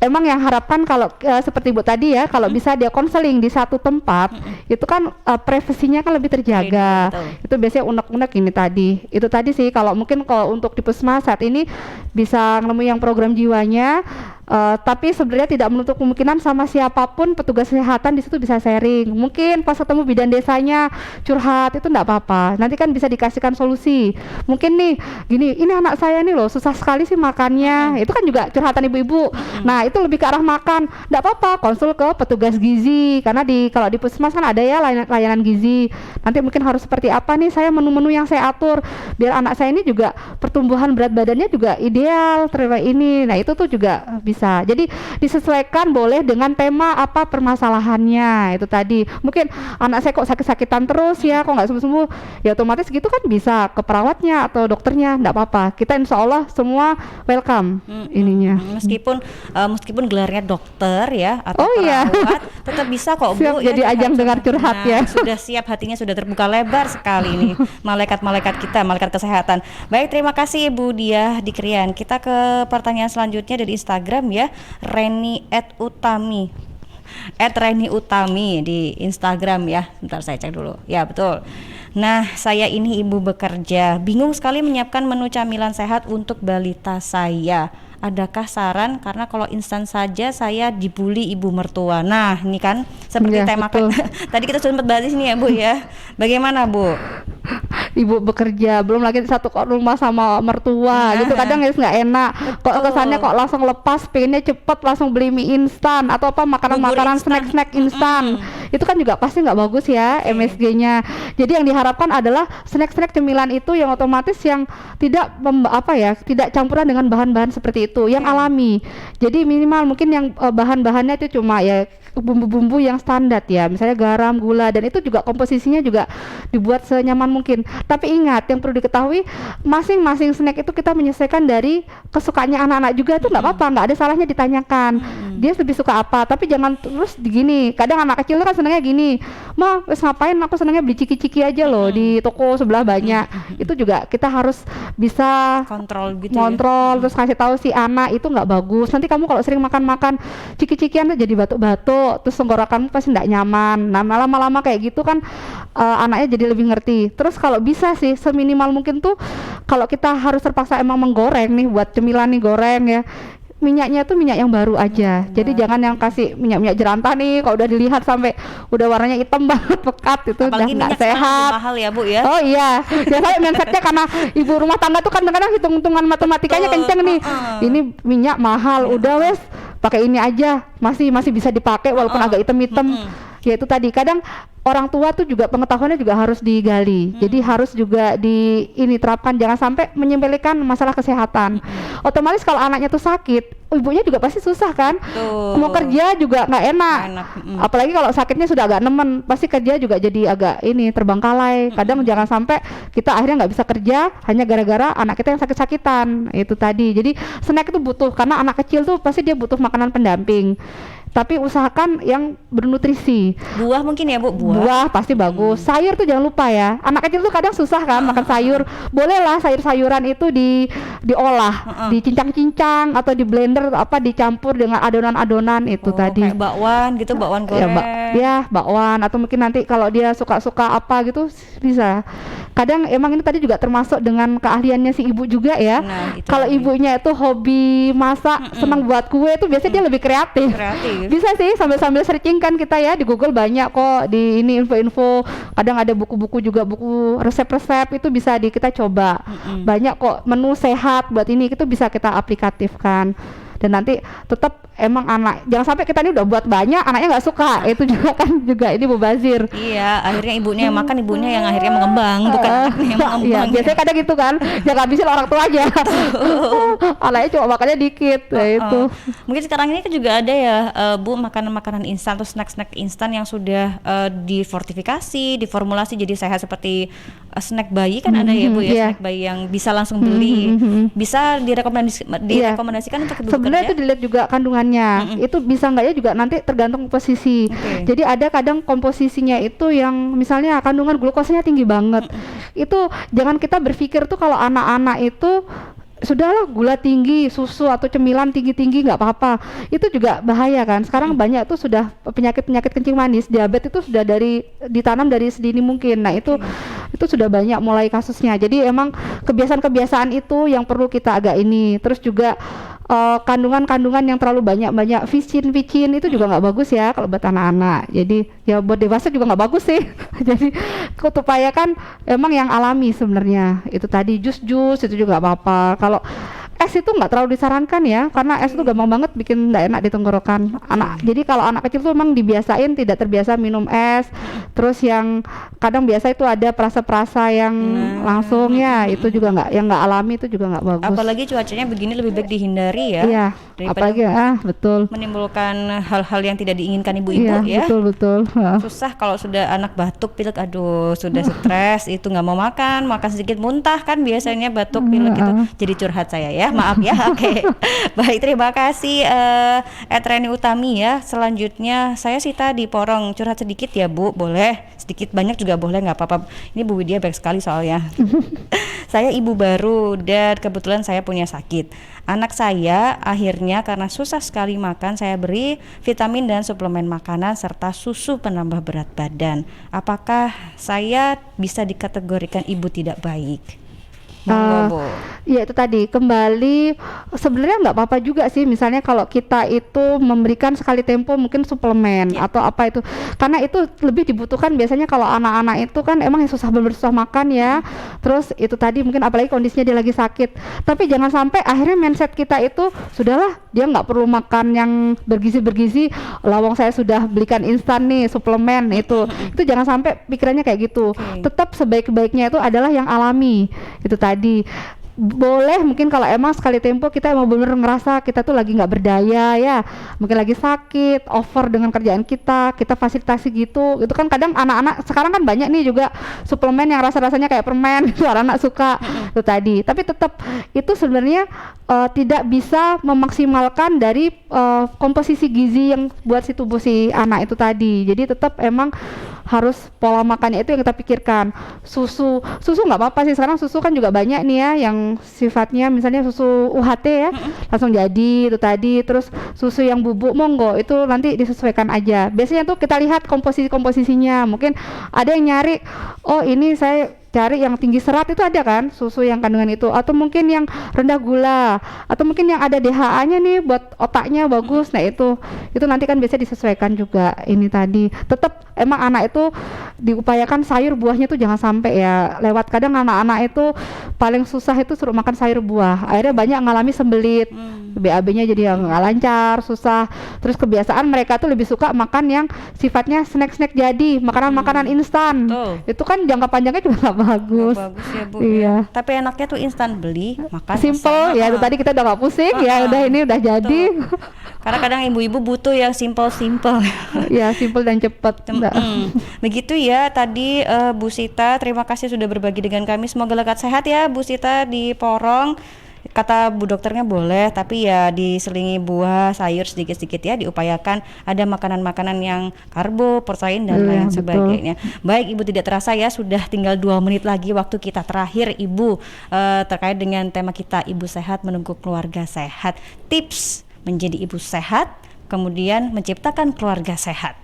emang yang harapkan kalau seperti Bu tadi ya, kalau bisa dia konseling di satu tempat, itu kan privasinya kan lebih terjaga. Itu biasanya unek-unek ini tadi. Itu tadi sih kalau mungkin kalau untuk di puskesmas saat ini bisa nemu yang program jiwanya. Tapi sebenarnya tidak menutup kemungkinan sama siapapun petugas kesehatan di situ bisa sharing. Mungkin pas ketemu bidan desanya curhat itu enggak apa-apa. Nanti kan bisa dikasihkan solusi. Mungkin nih gini, ini anak saya nih loh susah sekali sih makannya. Itu kan juga curhatan ibu-ibu. Nah, itu lebih ke arah makan. Enggak apa-apa, konsul ke petugas gizi karena kalau di puskesmas kan ada ya layanan gizi. Nanti mungkin harus seperti apa nih saya menu-menu yang saya atur biar anak saya ini juga pertumbuhan berat badannya juga ideal terhadap ini. Nah, itu tuh juga bisa. Jadi disesuaikan boleh dengan tema apa permasalahannya itu tadi. Mungkin anak saya kok sakit-sakitan terus ya, kok nggak sembuh-sembuh, ya otomatis gitu kan bisa ke perawatnya atau dokternya, nggak apa-apa. Kita insya Allah semua welcome ininya. Meskipun gelarnya dokter ya atau perawat, tetap bisa kok Bu. Siap jadi ajang dengar curhat ya. Sudah siap, hatinya sudah terbuka lebar sekali nih malaikat-malaikat kita, malaikat kesehatan. Baik, terima kasih Bu Diah di Krian. Kita ke pertanyaan selanjutnya dari Instagram ya, Reni @utami di Instagram ya. Bentar saya cek dulu. Ya betul. Nah, saya ini ibu bekerja, bingung sekali menyiapkan menu camilan sehat untuk balita saya. Adakah saran, karena kalau instan saja saya dibully ibu mertua. Nah, ini kan seperti tema tadi kita sempat bahas ini ya Bu ya. Bagaimana Bu? Ibu bekerja, belum lagi satu rumah sama mertua gitu, kadang nggak enak. Kok kesannya kok langsung lepas, pengennya cepet langsung beli mie instan atau apa makanan-makanan snack instan. Itu kan juga pasti nggak bagus ya MSG-nya. Jadi yang diharapkan adalah snack cemilan itu yang otomatis yang tidak tidak campuran dengan bahan-bahan seperti itu, yang alami. Jadi minimal mungkin yang bahan-bahannya itu cuma ya bumbu-bumbu yang standar ya, misalnya garam, gula, dan itu juga komposisinya juga dibuat senyaman mungkin. Tapi ingat, yang perlu diketahui, masing-masing snack itu kita menyesuaikan dari kesukaannya anak-anak juga, itu nggak apa-apa, nggak ada salahnya ditanyakan dia lebih suka apa. Tapi jangan terus gini, kadang anak kecil kan senangnya gini, "Ma, wes ngapain, aku senangnya beli ciki-ciki aja loh, di toko sebelah banyak." Itu juga kita harus bisa kontrol gitu terus kasih tahu si anak itu nggak bagus. Nanti kamu kalau sering makan ciki-cikian tuh jadi batuk-batuk, terus tenggorokanmu pasti nggak nyaman. Nah, lama-lama kayak gitu kan anaknya jadi lebih ngerti. Terus kalau bisa sih seminimal mungkin tuh, kalau kita harus terpaksa emang menggoreng nih buat cemilan nih, goreng ya, minyaknya tuh minyak yang baru aja. Jadi jangan yang kasih minyak jerantah nih, kalau udah dilihat sampai udah warnanya hitam banget, pekat, itu udah nggak sehat. Mahal ya Bu ya. Oh iya, biasanya mindsetnya karena ibu rumah tangga tuh kan kadang-kadang hitung-hitungan matematikanya kenceng nih. Ini minyak mahal, udah wes pakai ini aja, masih bisa dipakai walaupun agak hitam-hitam. Ya itu tadi, kadang orang tua tuh juga pengetahuannya juga harus digali. Jadi harus juga terapkan, jangan sampai menyepelekan masalah kesehatan. Otomatis kalau anaknya tuh sakit, ibunya juga pasti susah kan. Mau kerja juga nggak enak. Apalagi kalau sakitnya sudah agak nemen, pasti kerja juga jadi agak terbengkalai. Kadang jangan sampai kita akhirnya nggak bisa kerja hanya gara-gara anak kita yang sakit-sakitan. Itu tadi. Jadi snack itu butuh, karena anak kecil tuh pasti dia butuh makanan pendamping. Tapi usahakan yang bernutrisi. Buah mungkin ya Bu? Buah pasti bagus. Sayur tuh jangan lupa ya. Anak kecil tuh kadang susah kan makan sayur. Bolehlah sayur-sayuran itu diolah, dicincang-cincang atau di blender, dicampur dengan adonan-adonan itu tadi. Kayak bakwan gitu, bakwan goreng. Bakwan, atau mungkin nanti kalau dia suka-suka apa gitu bisa. Kadang emang ini tadi juga termasuk dengan keahliannya si ibu juga ya. Kalau ibunya itu hobi masak, senang buat kue, itu biasanya dia lebih kreatif. Bisa sih sambil searching kan kita ya, di Google banyak kok di ini info-info. Kadang ada buku-buku juga, buku resep-resep, itu bisa kita coba. Banyak kok menu sehat buat ini, itu bisa kita aplikatifkan. Dan nanti tetap emang anak, jangan sampai kita ini udah buat banyak, anaknya nggak suka, itu juga kan ini mubazir. Iya, akhirnya ibunya yang makan, ibunya yang akhirnya mengembang, bukan anaknya yang mengembang. Iya, biasanya kadang gitu kan, jangan habisin orang tua aja. Anaknya cuma makannya dikit, itu. Mungkin sekarang ini kan juga ada ya Bu, makanan-makanan instan atau snack-snack instan yang sudah difortifikasi, diformulasi jadi sehat, seperti snack bayi kan ada ya Bu ya, snack bayi yang bisa langsung beli, bisa direkomendasikan untuk ibu sebenarnya bekerja? Itu dilihat juga kandungannya, itu bisa enggaknya juga nanti tergantung posisi. Jadi ada kadang komposisinya itu yang misalnya kandungan glukosanya tinggi banget, itu jangan kita berpikir tuh kalau anak-anak itu sudahlah gula tinggi, susu atau cemilan tinggi-tinggi nggak apa-apa, itu juga bahaya kan. Sekarang banyak tuh sudah penyakit-penyakit kencing manis, diabetes itu sudah ditanam dari sedini mungkin. Nah itu sudah banyak mulai kasusnya. Jadi emang kebiasaan-kebiasaan itu yang perlu kita agak terus juga kandungan-kandungan yang terlalu banyak vicin itu juga nggak bagus ya kalau buat anak-anak. Jadi ya buat dewasa juga nggak bagus sih. Jadi upayakan emang yang alami sebenarnya. Itu tadi jus itu juga nggak apa-apa. Kalau es itu nggak terlalu disarankan ya, karena es itu gampang banget bikin nggak enak di tenggorokan anak. Jadi kalau anak kecil tuh memang dibiasain tidak terbiasa minum es. Terus yang kadang biasa itu ada perasa-perasa yang langsung ya, itu juga nggak alami, itu juga nggak bagus. Apalagi cuacanya begini lebih baik dihindari ya. Iya. Apalagi betul. Menimbulkan hal-hal yang tidak diinginkan ibu-ibu ya. Betul. Susah kalau sudah anak batuk pilek, aduh sudah stres itu nggak mau makan sedikit muntah kan biasanya batuk pilek gitu. Jadi curhat saya ya. Maaf ya. Oke. Baik, terima kasih Reni Utami ya. Selanjutnya saya Sita di Porong, curhat sedikit ya Bu, boleh? Sedikit banyak juga boleh, nggak apa-apa. Ini Bu Widya baik sekali soalnya. Saya ibu baru dan kebetulan saya punya sakit. Anak saya akhirnya karena susah sekali makan, saya beri vitamin dan suplemen makanan serta susu penambah berat badan. Apakah saya bisa dikategorikan ibu tidak baik? Ya itu tadi kembali, sebenarnya nggak apa-apa juga sih misalnya kalau kita itu memberikan sekali tempo mungkin suplemen atau apa itu, karena itu lebih dibutuhkan biasanya kalau anak-anak itu kan emang yang susah makan ya. Terus itu tadi mungkin apalagi kondisinya dia lagi sakit, tapi jangan sampai akhirnya mindset kita itu sudahlah dia nggak perlu makan yang bergizi, lawang saya sudah belikan instan nih suplemen itu jangan sampai pikirannya kayak gitu. Tetap sebaik-baiknya itu adalah yang alami itu tadi. boleh mungkin kalau emang sekali tempo kita emang bener ngerasa kita tuh lagi nggak berdaya ya, mungkin lagi sakit, over dengan kerjaan kita fasilitasi gitu. Itu kan kadang anak-anak sekarang kan banyak nih juga suplemen yang rasa-rasanya kayak permen itu anak-anak suka itu tadi. Tapi tetap itu sebenarnya tidak bisa memaksimalkan dari komposisi gizi yang buat si tubuh si anak itu tadi. Jadi tetap emang harus pola makannya itu yang kita pikirkan. Susu nggak apa-apa sih, sekarang susu kan juga banyak nih ya yang sifatnya misalnya susu UHT ya, langsung jadi itu tadi. Terus susu yang bubuk monggo itu nanti disesuaikan aja. Biasanya tuh kita lihat komposisinya. Mungkin ada yang nyari, oh ini saya cari yang tinggi serat itu ada kan susu yang kandungan itu, atau mungkin yang rendah gula, atau mungkin yang ada DHA-nya nih buat otaknya bagus. Nah itu nanti kan biasanya disesuaikan juga ini tadi. Tetap emang anak itu diupayakan sayur buahnya tuh jangan sampai ya lewat. Kadang anak-anak itu paling susah itu suruh makan sayur buah, akhirnya banyak ngalami sembelit, BAB-nya jadi nggak lancar, susah. Terus kebiasaan mereka tuh lebih suka makan yang sifatnya snack-snack jadi, makanan-makanan instan. Itu kan jangka panjangnya juga nggak bagus. Nggak bagus ya Bu. Iya. Ya. Tapi enaknya tuh instan beli, makan simple ya. Itu tadi kita udah nggak pusing ya, udah ini udah jadi. Karena kadang ibu-ibu butuh yang simple. Ya simple dan cepat. Begitu ya tadi Bu Sita, terima kasih sudah berbagi dengan kami. Semoga lekat sehat ya Bu Sita di Porong. Kata Bu Dokternya boleh, tapi ya diselingi buah, sayur sedikit-sedikit ya, diupayakan ada makanan-makanan yang karbo, protein dan lain sebagainya. Baik Ibu, tidak terasa ya sudah tinggal 2 menit lagi waktu kita terakhir Ibu, terkait dengan tema kita Ibu Sehat Menunggu Keluarga Sehat. Tips menjadi ibu sehat, kemudian menciptakan keluarga sehat.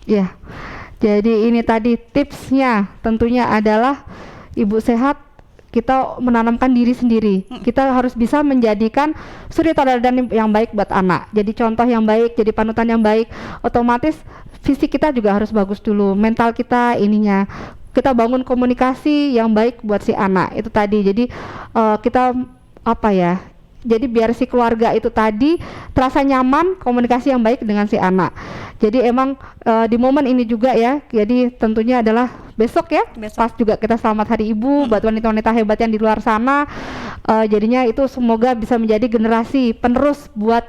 Ya, jadi ini tadi tipsnya tentunya adalah ibu sehat. Kita menanamkan diri sendiri. Kita harus bisa menjadikan suri tauladan yang baik buat anak. Jadi contoh yang baik, jadi panutan yang baik. Otomatis fisik kita juga harus bagus dulu. Mental kita ininya. Kita bangun komunikasi yang baik buat si anak. Itu tadi. Jadi kita apa ya? Jadi biar si keluarga itu tadi terasa nyaman, komunikasi yang baik dengan si anak. Jadi emang di momen ini juga ya, jadi tentunya adalah besok ya, pas juga kita selamat Hari Ibu buat wanita-wanita hebat yang di luar sana. Jadinya itu semoga bisa menjadi generasi penerus buat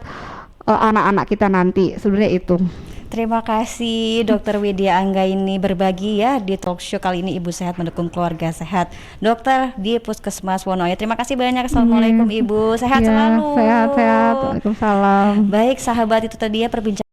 anak-anak kita nanti. Sebenarnya itu. Terima kasih Dokter Widya Anggaini berbagi ya di talk show kali ini Ibu Sehat Mendukung Keluarga Sehat. Dokter di Puskesmas Wonoyo. Terima kasih banyak. Assalamualaikum Ibu. Sehat selalu. Sehat. Waalaikumsalam. Baik sahabat, itu tadi ya perbincangan